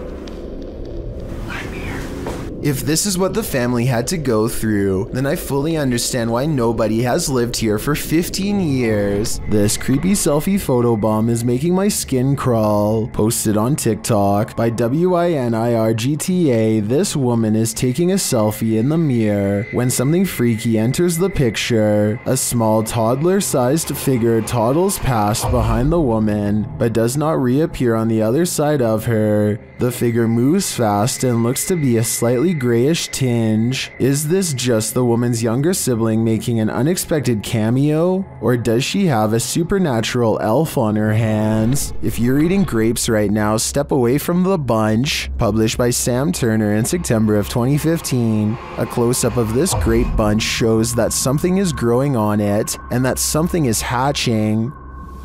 If this is what the family had to go through, then I fully understand why nobody has lived here for 15 years. This creepy selfie photobomb is making my skin crawl. Posted on TikTok by WINIRGTA, this woman is taking a selfie in the mirror when something freaky enters the picture. A small toddler-sized figure toddles past behind the woman, but does not reappear on the other side of her. The figure moves fast and looks to be a slightly grayish tinge. Is this just the woman's younger sibling making an unexpected cameo? Or does she have a supernatural elf on her hands? If you're eating grapes right now, step away from the bunch. Published by Sam Turner in September of 2015. A close-up of this grape bunch shows that something is growing on it, and that something is hatching.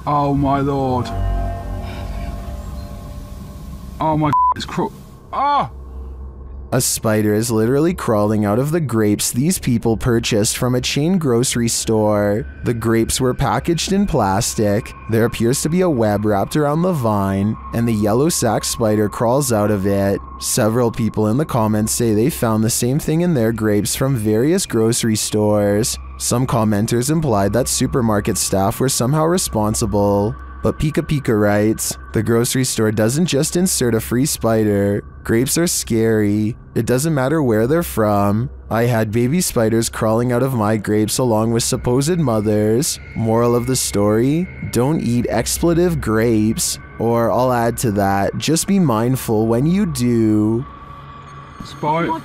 Oh my lord. Oh my, it's Ah! A spider is literally crawling out of the grapes these people purchased from a chain grocery store. The grapes were packaged in plastic. There appears to be a web wrapped around the vine, and the yellow sac spider crawls out of it. Several people in the comments say they found the same thing in their grapes from various grocery stores. Some commenters implied that supermarket staff were somehow responsible. But Pika Pika writes, the grocery store doesn't just insert a free spider. Grapes are scary. It doesn't matter where they're from. I had baby spiders crawling out of my grapes along with supposed mothers. Moral of the story, don't eat expletive grapes. Or I'll add to that, just be mindful when you do. Spider.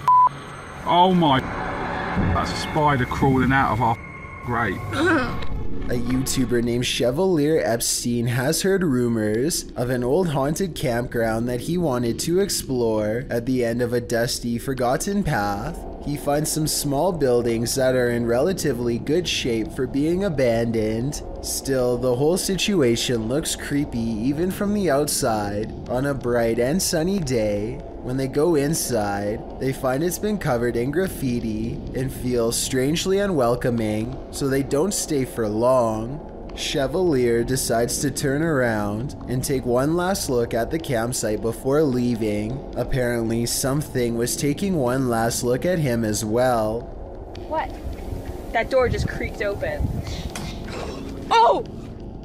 Oh my. That's a spider crawling out of our grape. A YouTuber named Chevalier Epstein has heard rumors of an old haunted campground that he wanted to explore. At the end of a dusty, forgotten path, he finds some small buildings that are in relatively good shape for being abandoned. Still, the whole situation looks creepy even from the outside. On a bright and sunny day, when they go inside, they find it's been covered in graffiti and feel strangely unwelcoming, so they don't stay for long. Chevalier decides to turn around and take one last look at the campsite before leaving. Apparently, something was taking one last look at him as well. What? That door just creaked open. Oh!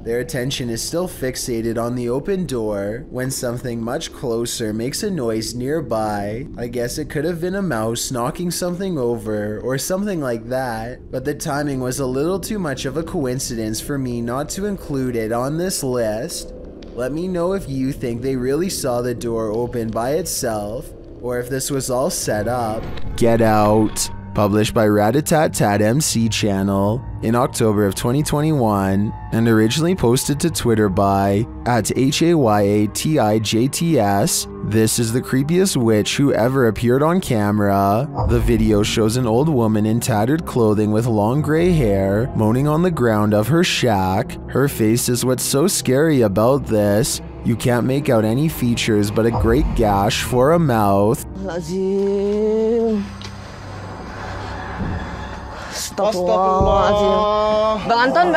Their attention is still fixated on the open door when something much closer makes a noise nearby. I guess it could have been a mouse knocking something over or something like that, but the timing was a little too much of a coincidence for me not to include it on this list. Let me know if you think they really saw the door open by itself or if this was all set up. Get Out. Published by Ratatat MC channel in October of 2021 and originally posted to Twitter by @HAYATIJTS. This is the creepiest witch who ever appeared on camera. The video shows an old woman in tattered clothing with long gray hair moaning on the ground of her shack. Her face is what's so scary about this. You can't make out any features but a great gash for a mouth. Astagfirullah. Bang Anton,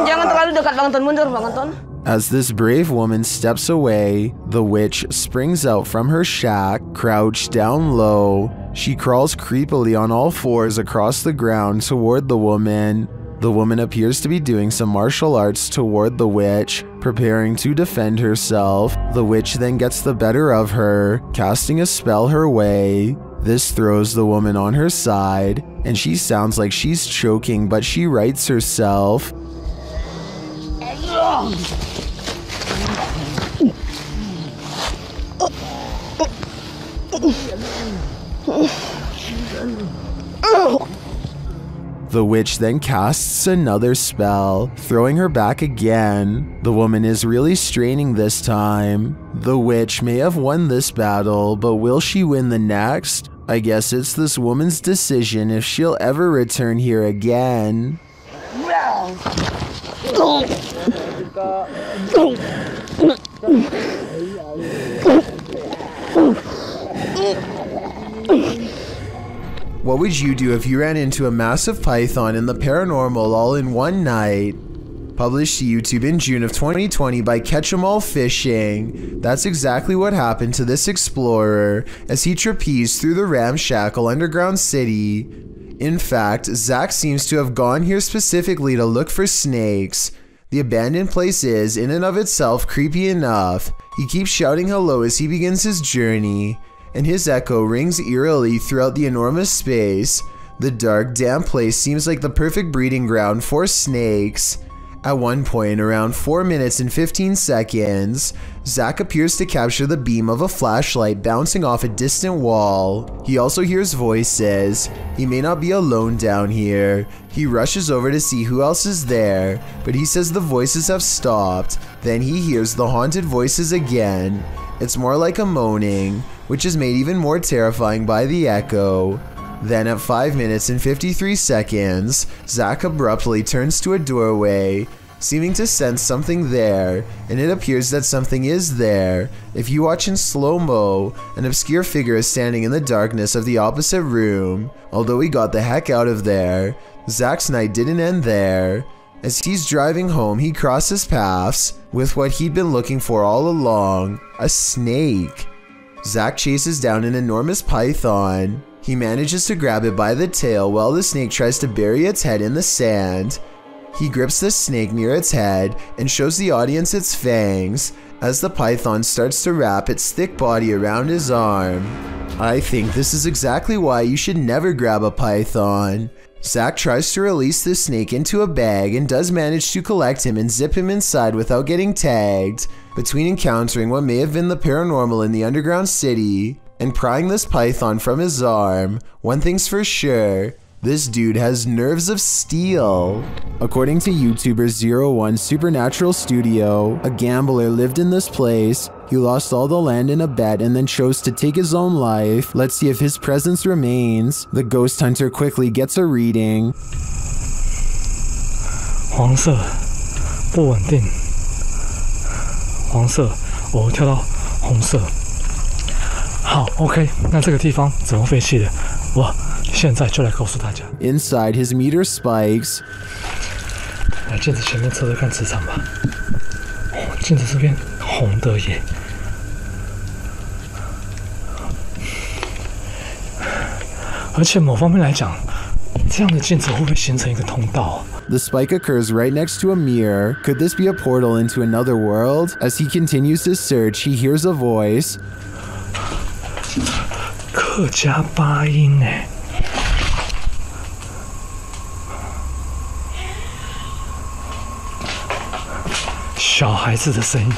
jangan terlalu dekat. Bang Anton, mundur, Bang Anton. As this brave woman steps away, the witch springs out from her shack, crouched down low. She crawls creepily on all fours across the ground toward the woman. The woman appears to be doing some martial arts toward the witch, preparing to defend herself. The witch then gets the better of her, casting a spell her way. This throws the woman on her side, and she sounds like she's choking, but she rights herself. The witch then casts another spell, throwing her back again. The woman is really straining this time. The witch may have won this battle, but will she win the next? I guess it's this woman's decision if she'll ever return here again. What would you do if you ran into a massive python in the paranormal all in one night? Published to YouTube in June of 2020 by Catch 'em All Fishing. That's exactly what happened to this explorer as he trapezed through the ramshackle underground city. In fact, Zach seems to have gone here specifically to look for snakes. The abandoned place is, in and of itself, creepy enough. He keeps shouting hello as he begins his journey, and his echo rings eerily throughout the enormous space. The dark, damp place seems like the perfect breeding ground for snakes. At one point, around 4 minutes and 15 seconds, Zach appears to capture the beam of a flashlight bouncing off a distant wall. He also hears voices. He may not be alone down here. He rushes over to see who else is there, but he says the voices have stopped. Then he hears the haunted voices again. It's more like a moaning, which is made even more terrifying by the echo. Then at 5 minutes and 53 seconds, Zach abruptly turns to a doorway, seeming to sense something there, and it appears that something is there. If you watch in slow-mo, an obscure figure is standing in the darkness of the opposite room. Although he got the heck out of there, Zach's night didn't end there. As he's driving home, he crosses paths with what he'd been looking for all along, a snake. Zach chases down an enormous python. He manages to grab it by the tail while the snake tries to bury its head in the sand. He grips the snake near its head and shows the audience its fangs as the python starts to wrap its thick body around his arm. I think this is exactly why you should never grab a python. Zach tries to release the snake into a bag and does manage to collect him and zip him inside without getting tagged. Between encountering what may have been the paranormal in the underground city and prying this python from his arm, one thing's for sure, this dude has nerves of steel. According to YouTuber 01 Supernatural Studio, a gambler lived in this place. He lost all the land in a bet and then chose to take his own life. Let's see if his presence remains. The ghost hunter quickly gets a reading. 黄色，不稳定。黄色，我跳到红色。好 ，OK， 那这个地方怎么废弃的？我现在就来告诉大家。Inside, his meter spikes. 来镜子前面测测看磁场吧。哦，镜子这边红的耶。而且某方面来讲，这样的镜子会不会形成一个通道？ The spike occurs right next to a mirror. Could this be a portal into another world? As he continues his search, he hears a voice. 客家八音哎。小孩子的声音。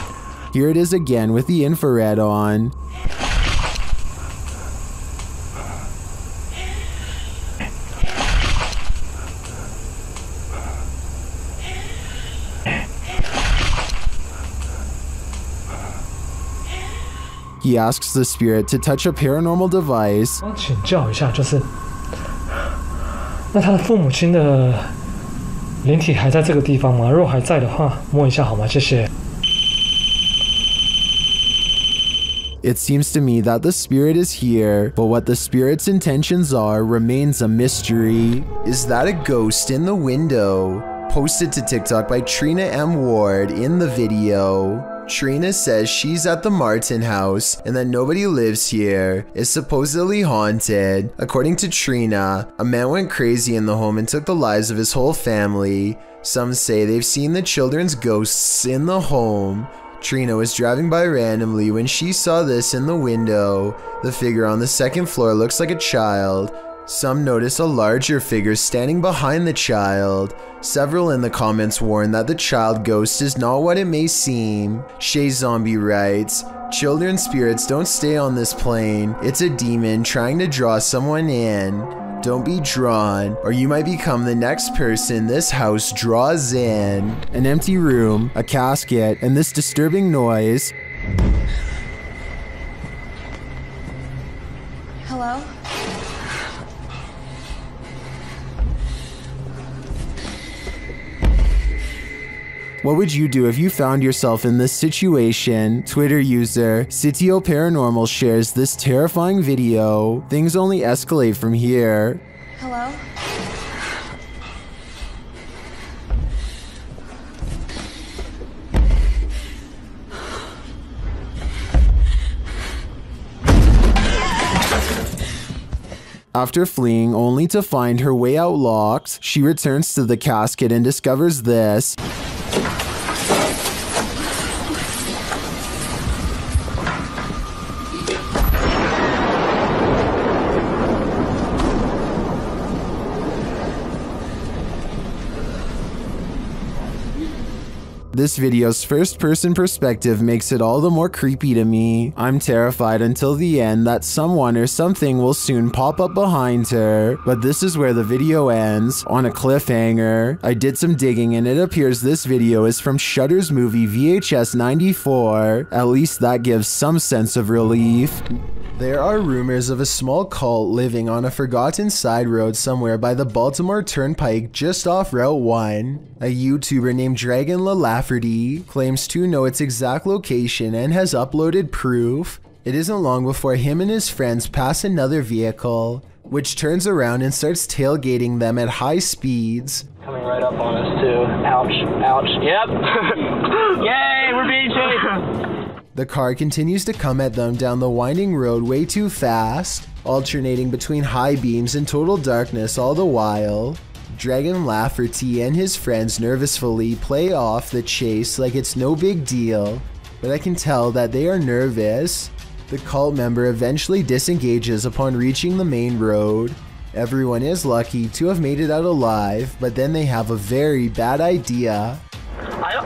Here it is again with the infrared on. He asks the spirit to touch a paranormal device. 请教一下，就是那他的父母亲的灵体还在这个地方吗？如果还在的话，摸一下好吗？谢谢。 It seems to me that the spirit is here, but what the spirit's intentions are remains a mystery. Is that a ghost in the window? Posted to TikTok by Trina M. Ward in the video. Trina says she's at the Martin house and that nobody lives here. It's supposedly haunted. According to Trina, a man went crazy in the home and took the lives of his whole family. Some say they've seen the children's ghosts in the home. Trina was driving by randomly when she saw this in the window. The figure on the second floor looks like a child. Some notice a larger figure standing behind the child. Several in the comments warn that the child ghost is not what it may seem. Shay Zombie writes, "Children's spirits don't stay on this plane. It's a demon trying to draw someone in. Don't be drawn, or you might become the next person this house draws in." An empty room, a casket, and this disturbing noise. Hello? What would you do if you found yourself in this situation? Twitter user Sitio Paranormal shares this terrifying video. Things only escalate from here. Hello? After fleeing only to find her way out locked, she returns to the casket and discovers this. This video's first-person perspective makes it all the more creepy to me. I'm terrified until the end that someone or something will soon pop up behind her, but this is where the video ends, on a cliffhanger. I did some digging and it appears this video is from Shudder's movie VHS 94. At least that gives some sense of relief. There are rumors of a small cult living on a forgotten side road somewhere by the Baltimore Turnpike just off Route 1. A YouTuber named Dragon LaLafferty claims to know its exact location and has uploaded proof. It isn't long before him and his friends pass another vehicle, which turns around and starts tailgating them at high speeds. Coming right up on us too. Ouch, ouch. Yep. Yay, we're being chased. The car continues to come at them down the winding road way too fast, alternating between high beams and total darkness all the while. Dragon Lafferty and his friends nervously play off the chase like it's no big deal, but I can tell that they are nervous. The cult member eventually disengages upon reaching the main road. Everyone is lucky to have made it out alive, but then they have a very bad idea.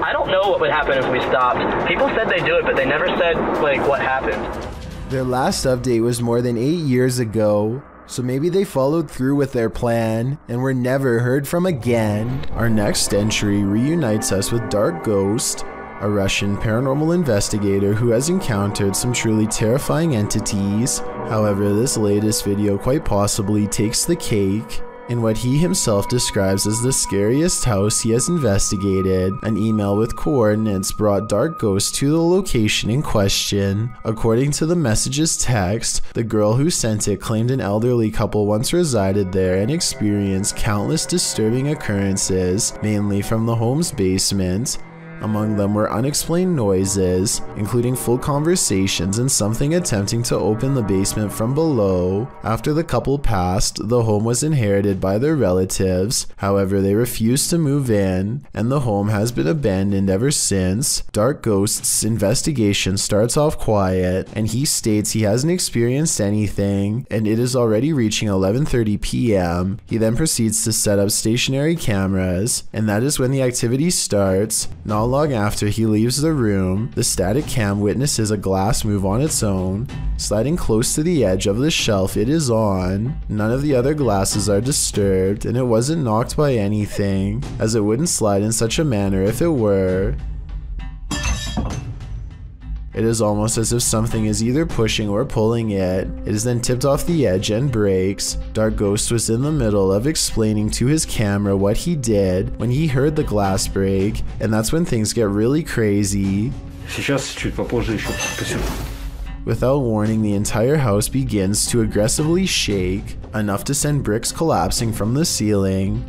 I don't know what would happen if we stopped. People said they do it, but they never said, like, what happened. Their last update was more than 8 years ago, so maybe they followed through with their plan and were never heard from again. Our next entry reunites us with Dark Ghost, a Russian paranormal investigator who has encountered some truly terrifying entities. However, this latest video quite possibly takes the cake in what he himself describes as the scariest house he has investigated. An email with coordinates brought Dark Ghost to the location in question. According to the message's text, the girl who sent it claimed an elderly couple once resided there and experienced countless disturbing occurrences, mainly from the home's basement. Among them were unexplained noises, including full conversations and something attempting to open the basement from below. After the couple passed, the home was inherited by their relatives. However, they refused to move in, and the home has been abandoned ever since. Dark Ghost's investigation starts off quiet, and he states he hasn't experienced anything, and it is already reaching 11:30 p.m. He then proceeds to set up stationary cameras, and that is when the activity starts. Not long after he leaves the room, the static cam witnesses a glass move on its own, sliding close to the edge of the shelf it is on. None of the other glasses are disturbed, and it wasn't knocked by anything, as it wouldn't slide in such a manner if it were. It is almost as if something is either pushing or pulling it. It is then tipped off the edge and breaks. Dark Ghost was in the middle of explaining to his camera what he did when he heard the glass break, and that's when things get really crazy. Without warning, the entire house begins to aggressively shake, enough to send bricks collapsing from the ceiling.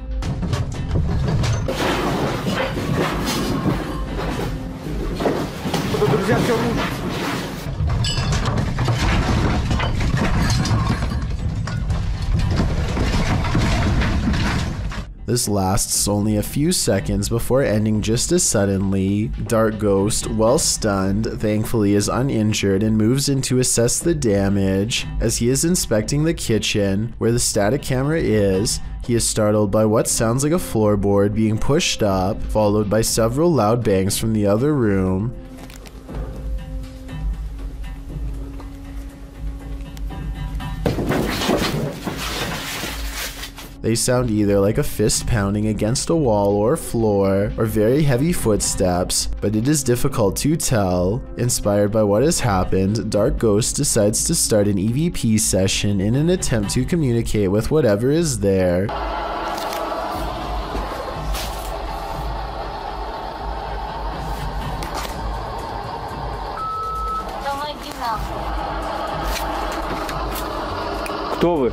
This lasts only a few seconds before ending just as suddenly. Dark Ghost, while stunned, thankfully is uninjured and moves in to assess the damage. As he is inspecting the kitchen, where the static camera is, he is startled by what sounds like a floorboard being pushed up, followed by several loud bangs from the other room. They sound either like a fist pounding against a wall or floor, or very heavy footsteps, but it is difficult to tell. Inspired by what has happened, Dark Ghost decides to start an EVP session in an attempt to communicate with whatever is there. Кто вы?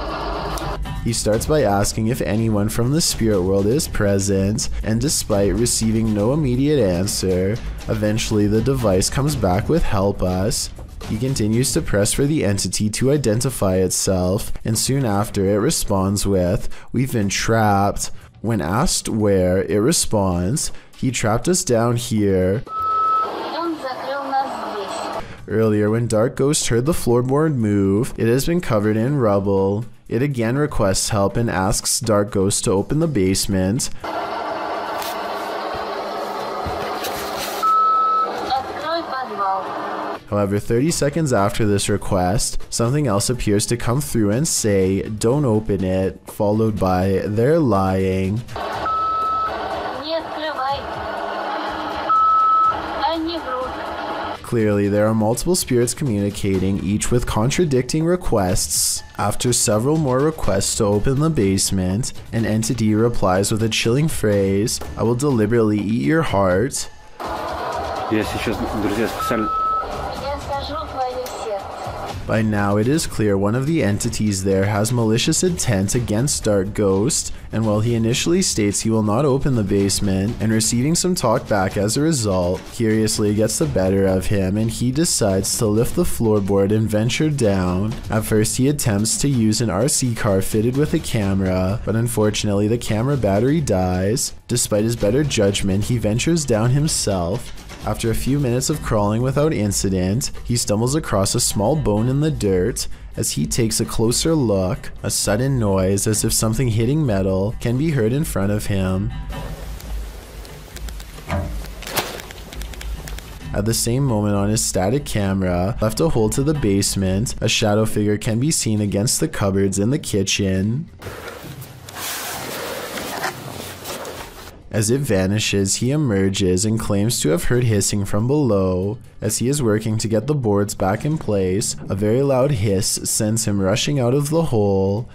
He starts by asking if anyone from the spirit world is present, and despite receiving no immediate answer, eventually the device comes back with "help us." He continues to press for the entity to identify itself, and soon after it responds with, "We've been trapped." When asked where, it responds, "He trapped us down here." Earlier, when Dark Ghost heard the floorboard move, it has been covered in rubble. It again requests help and asks Dark Ghost to open the basement. However, 30 seconds after this request, something else appears to come through and say, "Don't open it," followed by, "They're lying." Clearly, there are multiple spirits communicating, each with contradicting requests. After several more requests to open the basement, an entity replies with a chilling phrase, "I will deliberately eat your heart." By now, it is clear one of the entities there has malicious intent against Dark Ghost, and while he initially states he will not open the basement, and receiving some talk back as a result, curiously gets the better of him and he decides to lift the floorboard and venture down. At first, he attempts to use an RC car fitted with a camera, but unfortunately the camera battery dies. Despite his better judgment, he ventures down himself. After a few minutes of crawling without incident, he stumbles across a small bone in the dirt. As he takes a closer look, a sudden noise as if something hitting metal can be heard in front of him. At the same moment on his static camera, left a hole to the basement, a shadow figure can be seen against the cupboards in the kitchen. As it vanishes, he emerges and claims to have heard hissing from below. As he is working to get the boards back in place, a very loud hiss sends him rushing out of the hole.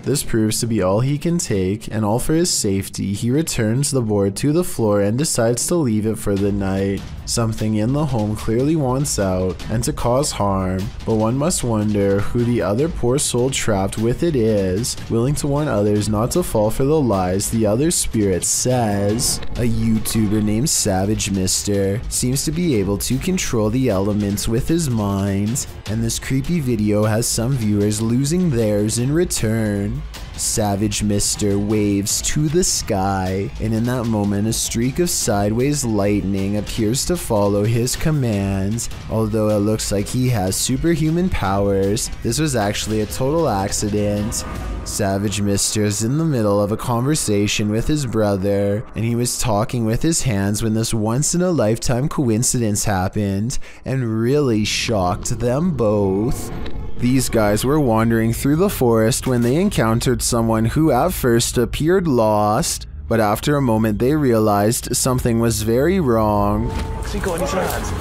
This proves to be all he can take, and all for his safety, he returns the board to the floor and decides to leave it for the night. Something in the home clearly wants out, and to cause harm, but one must wonder who the other poor soul trapped with it is, willing to warn others not to fall for the lies the other spirit says. A YouTuber named Savage Mister seems to be able to control the elements with his mind, and this creepy video has some viewers losing theirs in return. Savage Mister waves to the sky, and in that moment a streak of sideways lightning appears to follow his commands. Although it looks like he has superhuman powers, this was actually a total accident. Savage Mister is in the middle of a conversation with his brother, and he was talking with his hands when this once-in-a-lifetime coincidence happened, and really shocked them both. These guys were wandering through the forest when they encountered someone who at first appeared lost, but after a moment they realized something was very wrong. Has he got in his hands?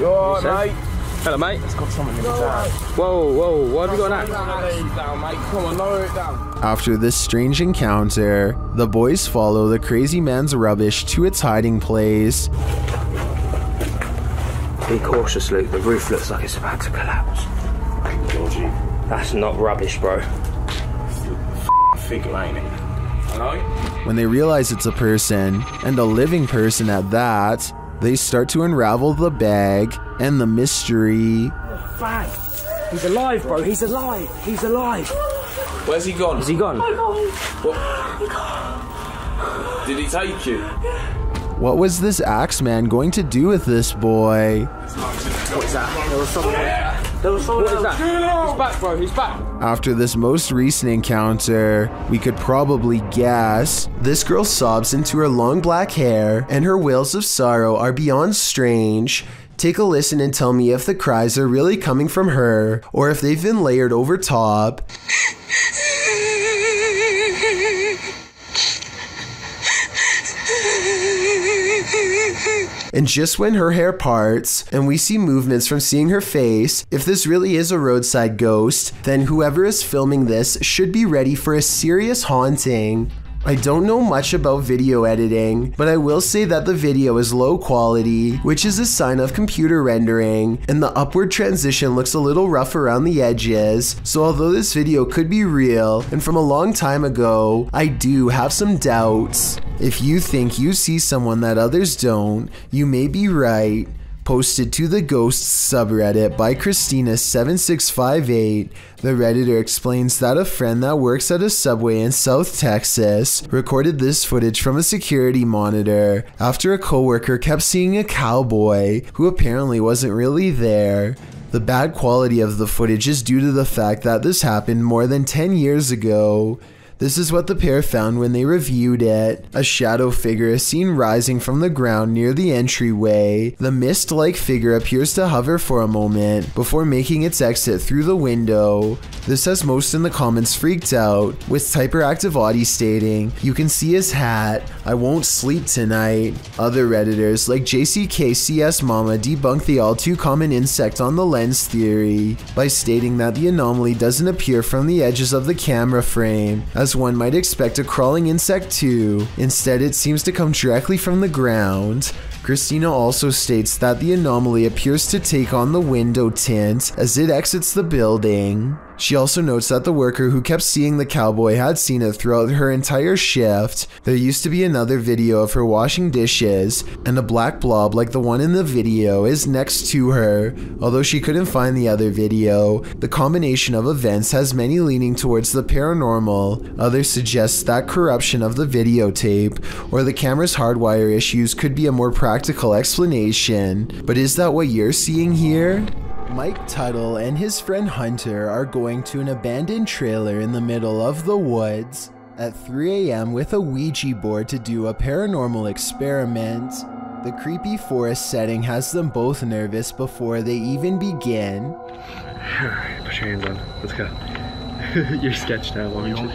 You alright, mate? Hello, mate. He's got something in his hands. Whoa, what have you got now? Down, mate. Come on, lower it down. After this strange encounter, the boys follow the crazy man's rubbish to its hiding place. Be cautious, Luke. The roof looks like it's about to collapse. Georgie. That's not rubbish, bro. Figure, ain't it? Hello? When they realize it's a person, and a living person at that, They start to unravel the bag and the mystery. Bang! He's alive, bro. He's alive. He's alive. Where's he gone? Is he gone? What? Did he take you? What was this Axeman going to do with this boy? What is that? There was someone there. There was someone. What is that? He's back, bro. He's back. After this most recent encounter, we could probably guess. This girl sobs into her long black hair, and her wails of sorrow are beyond strange. Take a listen and tell me if the cries are really coming from her, or if they've been layered over top. And just when her hair parts, and we see movements from seeing her face, if this really is a roadside ghost, then whoever is filming this should be ready for a serious haunting. I don't know much about video editing, but I will say that the video is low quality, which is a sign of computer rendering, and the upward transition looks a little rough around the edges, so although this video could be real, and from a long time ago, I do have some doubts. If you think you see someone that others don't, you may be right. Posted to the Ghosts subreddit by Christina7658, the Redditor explains that a friend that works at a Subway in South Texas recorded this footage from a security monitor after a coworker kept seeing a cowboy who apparently wasn't really there. The bad quality of the footage is due to the fact that this happened more than 10 years ago. This is what the pair found when they reviewed it. A shadow figure is seen rising from the ground near the entryway. The mist-like figure appears to hover for a moment before making its exit through the window. This has most in the comments freaked out, with Typeractive Audie stating, "You can see his hat. I won't sleep tonight." Other Redditors like JCKCS Mama debunk the all too common insect on the lens theory by stating that the anomaly doesn't appear from the edges of the camera frame, as one might expect a crawling insect to. Instead, it seems to come directly from the ground. Christina also states that the anomaly appears to take on the window tint as it exits the building. She also notes that the worker who kept seeing the cowboy had seen it throughout her entire shift. There used to be another video of her washing dishes, and a black blob like the one in the video is next to her. Although she couldn't find the other video, the combination of events has many leaning towards the paranormal. Others suggest that corruption of the videotape or the camera's hardwire issues could be a more practical explanation. But is that what you're seeing here? Mike Tuttle and his friend Hunter are going to an abandoned trailer in the middle of the woods at 3 a.m. with a Ouija board to do a paranormal experiment. The creepy forest setting has them both nervous before they even begin. Alright, put your hands on. Let's go. You're sketched out. Want me to?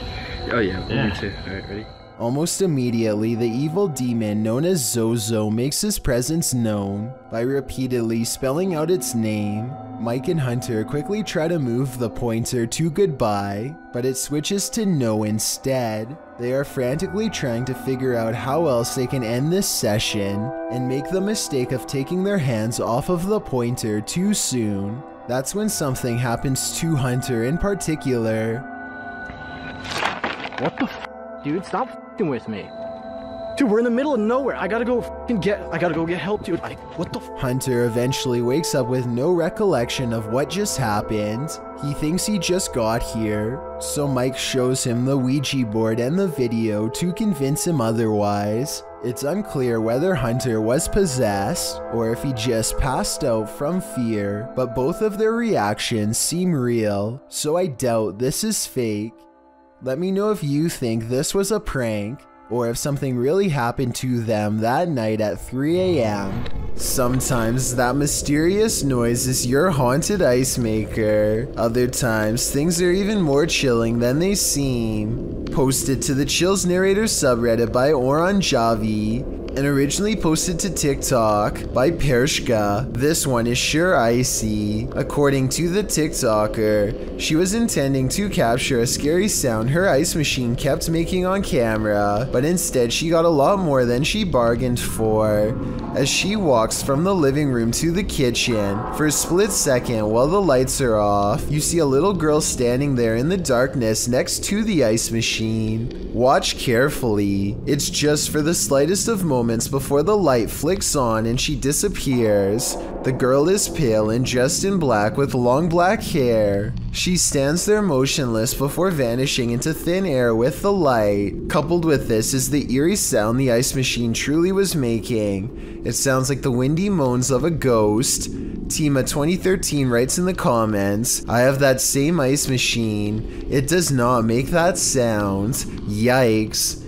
Oh yeah, me too. Alright, ready? Almost immediately, the evil demon known as Zozo makes his presence known by repeatedly spelling out its name. Mike and Hunter quickly try to move the pointer to goodbye, but it switches to no instead. They are frantically trying to figure out how else they can end this session and make the mistake of taking their hands off of the pointer too soon. That's when something happens to Hunter in particular. What the f? Dude, stop f***ing with me. Dude, we're in the middle of nowhere. I gotta go get help, dude. What the f? Hunter eventually wakes up with no recollection of what just happened. He thinks he just got here, so Mike shows him the Ouija board and the video to convince him otherwise. It's unclear whether Hunter was possessed or if he just passed out from fear, but both of their reactions seem real, so I doubt this is fake. Let me know if you think this was a prank, or if something really happened to them that night at 3 a.m. Sometimes that mysterious noise is your haunted ice maker. Other times, things are even more chilling than they seem. Posted to the Chills Narrator subreddit by Oranjavi, and originally posted to TikTok by Pershka. This one is sure icy. According to the TikToker, she was intending to capture a scary sound her ice machine kept making on camera, but instead she got a lot more than she bargained for. As she walks from the living room to the kitchen, for a split second while the lights are off, you see a little girl standing there in the darkness next to the ice machine. Watch carefully. It's just for the slightest of moments moments before the light flicks on and she disappears. The girl is pale and dressed in black with long black hair. She stands there motionless before vanishing into thin air with the light. Coupled with this is the eerie sound the ice machine truly was making. It sounds like the windy moans of a ghost. Tima 2013 writes in the comments, I have that same ice machine. It does not make that sound. Yikes.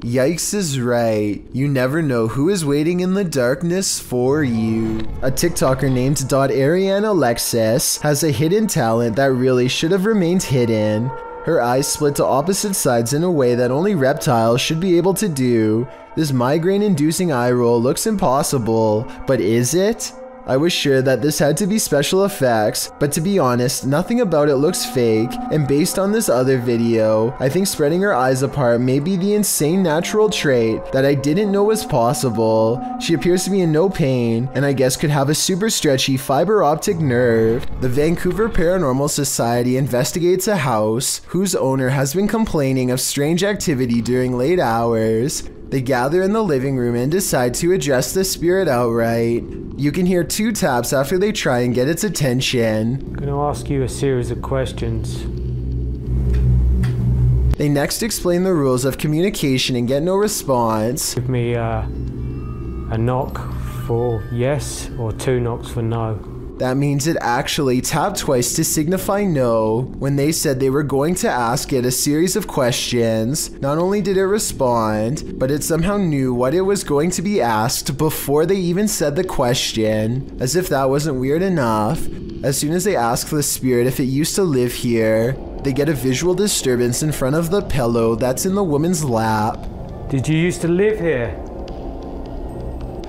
Yikes is right. You never know who is waiting in the darkness for you. A TikToker named .arianalexis has a hidden talent that really should have remained hidden. Her eyes split to opposite sides in a way that only reptiles should be able to do. This migraine-inducing eye roll looks impossible, but is it? I was sure that this had to be special effects, but to be honest, nothing about it looks fake, and based on this other video, I think spreading her eyes apart may be the insane natural trait that I didn't know was possible. She appears to be in no pain, and I guess could have a super stretchy fiber optic nerve. The Vancouver Paranormal Society investigates a house whose owner has been complaining of strange activity during late hours. They gather in the living room and decide to address the spirit outright. You can hear 2 taps after they try and get its attention. I'm going to ask you a series of questions. They next explain the rules of communication and get no response. Give me a knock for yes or 2 knocks for no. That means it actually tapped twice to signify no. When they said they were going to ask it a series of questions, not only did it respond, but it somehow knew what it was going to be asked before they even said the question. As if that wasn't weird enough, as soon as they ask the spirit if it used to live here, they get a visual disturbance in front of the pillow that's in the woman's lap. Did you used to live here?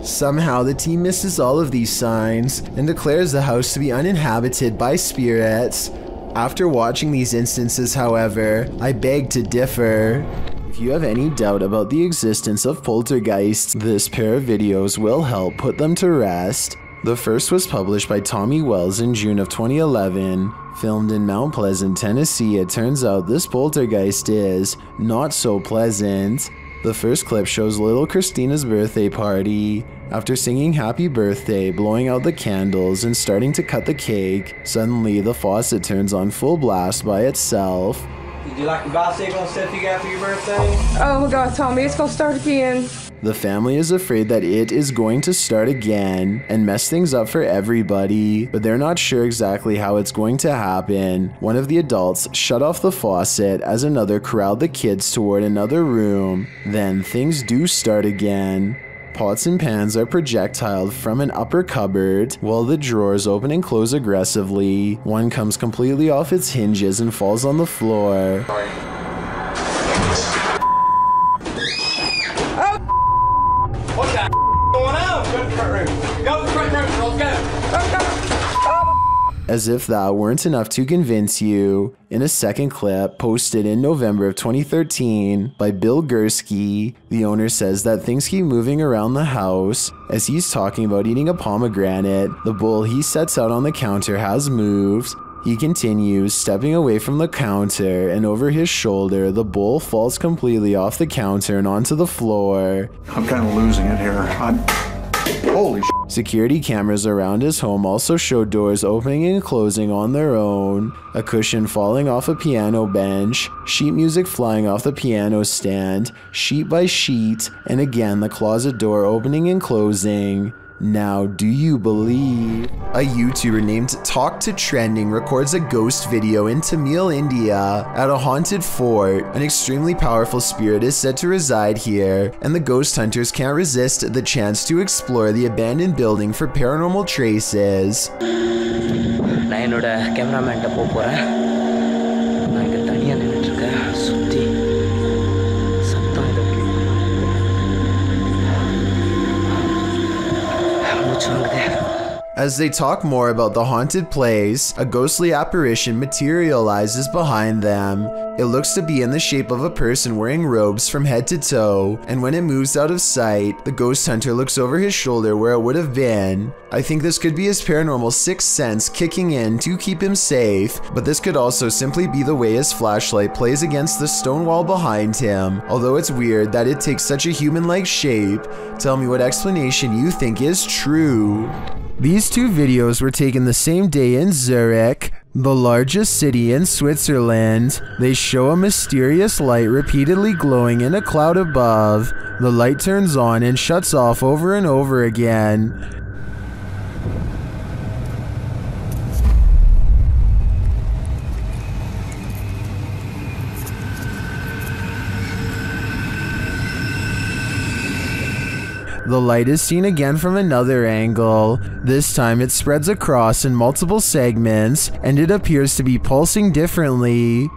Somehow the team misses all of these signs and declares the house to be uninhabited by spirits. After watching these instances, however, I beg to differ. If you have any doubt about the existence of poltergeists, this pair of videos will help put them to rest. The first was published by Tommy Wells in June of 2011. Filmed in Mount Pleasant, Tennessee, it turns out this poltergeist is not so pleasant. The first clip shows little Christina's birthday party. After singing happy birthday, blowing out the candles, and starting to cut the cake, suddenly the faucet turns on full blast by itself. Did you like the bicycle and stuff you got for your birthday? Oh my god, Tommy, it's gonna start again. The family is afraid that it is going to start again and mess things up for everybody, but they're not sure exactly how it's going to happen. One of the adults shut off the faucet as another corralled the kids toward another room. Then things do start again. Pots and pans are projectiled from an upper cupboard, while the drawers open and close aggressively. One comes completely off its hinges and falls on the floor. What the going on? Go to the front room. Go to the front room. Let's go. As if that weren't enough to convince you, in a second clip posted in November of 2013 by Bill Gursky, the owner says that things keep moving around the house. As he's talking about eating a pomegranate, the bowl he sets out on the counter has moved. He continues, stepping away from the counter, and over his shoulder, the bowl falls completely off the counter and onto the floor. I'm kind of losing it here. Holy sh**. Security cameras around his home also show doors opening and closing on their own, a cushion falling off a piano bench, sheet music flying off the piano stand, sheet by sheet, and again the closet door opening and closing. Now, do you believe? A YouTuber named Talk to Trending records a ghost video in Tamil, India at a haunted fort. An extremely powerful spirit is said to reside here, and the ghost hunters can't resist the chance to explore the abandoned building for paranormal traces. As they talk more about the haunted place, a ghostly apparition materializes behind them. It looks to be in the shape of a person wearing robes from head to toe, and when it moves out of sight, the ghost hunter looks over his shoulder where it would have been. I think this could be his paranormal sixth sense kicking in to keep him safe, but this could also simply be the way his flashlight plays against the stone wall behind him, although it's weird that it takes such a human-like shape. Tell me what explanation you think is true. These two videos were taken the same day in Zurich, the largest city in Switzerland. They show a mysterious light repeatedly glowing in a cloud above. The light turns on and shuts off over and over again. The light is seen again from another angle. This time it spreads across in multiple segments, and it appears to be pulsing differently.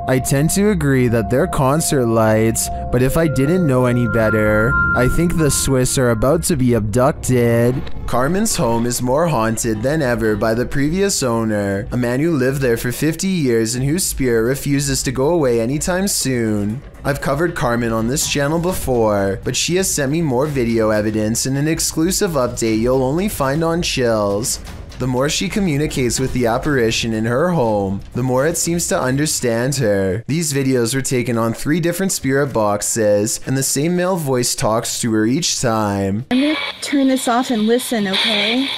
I tend to agree that they're concert lights, but if I didn't know any better, I think the Swiss are about to be abducted. Carmen's home is more haunted than ever by the previous owner, a man who lived there for 50 years and whose spirit refuses to go away anytime soon. I've covered Carmen on this channel before, but she has sent me more video evidence in an exclusive update you'll only find on Chills. The more she communicates with the apparition in her home, the more it seems to understand her. These videos were taken on 3 different spirit boxes, and the same male voice talks to her each time. I'm gonna turn this off and listen, okay?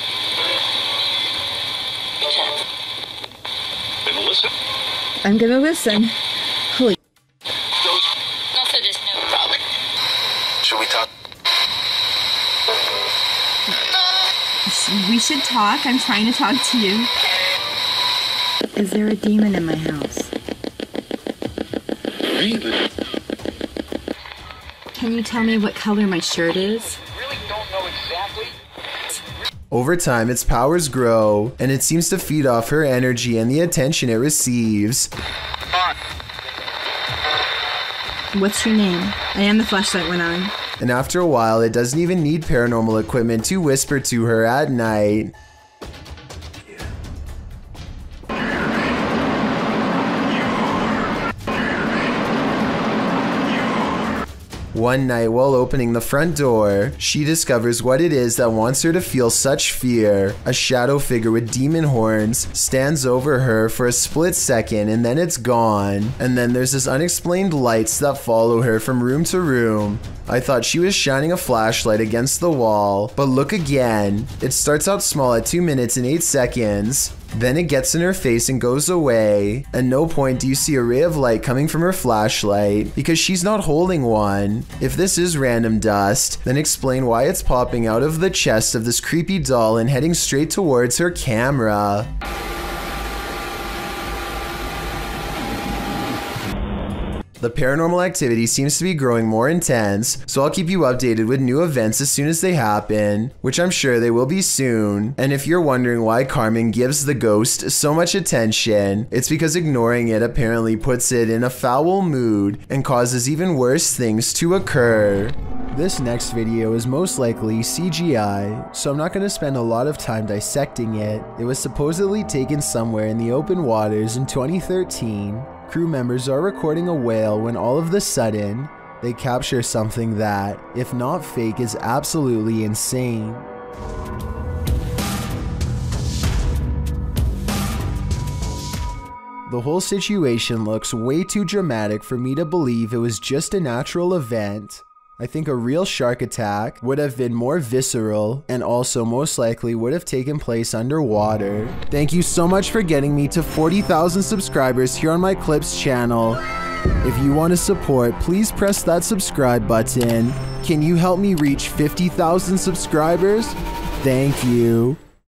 I'm gonna listen. Holy. Also, just no problem. Should we talk? We should talk. I'm trying to talk to you. Is there a demon in my house? Really? Can you tell me what color my shirt is? Really don't know exactly. Over time, its powers grow, and it seems to feed off her energy and the attention it receives. What's your name? The flashlight went on. And after a while, it doesn't even need paranormal equipment to whisper to her at night. One night, while opening the front door, she discovers what it is that wants her to feel such fear. A shadow figure with demon horns stands over her for a split second, and then it's gone. And then there's this unexplained lights that follow her from room to room. I thought she was shining a flashlight against the wall, but look again. It starts out small at 2 minutes and 8 seconds. Then it gets in her face and goes away. At no point do you see a ray of light coming from her flashlight, because she's not holding one. If this is random dust, then explain why it's popping out of the chest of this creepy doll and heading straight towards her camera. The paranormal activity seems to be growing more intense, so I'll keep you updated with new events as soon as they happen, which I'm sure they will be soon. And if you're wondering why Carmen gives the ghost so much attention, it's because ignoring it apparently puts it in a foul mood and causes even worse things to occur. This next video is most likely CGI, so I'm not going to spend a lot of time dissecting it. It was supposedly taken somewhere in the open waters in 2013. Crew members are recording a whale when all of a sudden, they capture something that, if not fake, is absolutely insane. The whole situation looks way too dramatic for me to believe it was just a natural event. I think a real shark attack would have been more visceral and also most likely would have taken place underwater. Thank you so much for getting me to 40,000 subscribers here on my Clips channel. If you want to support, please press that subscribe button. Can you help me reach 50,000 subscribers? Thank you.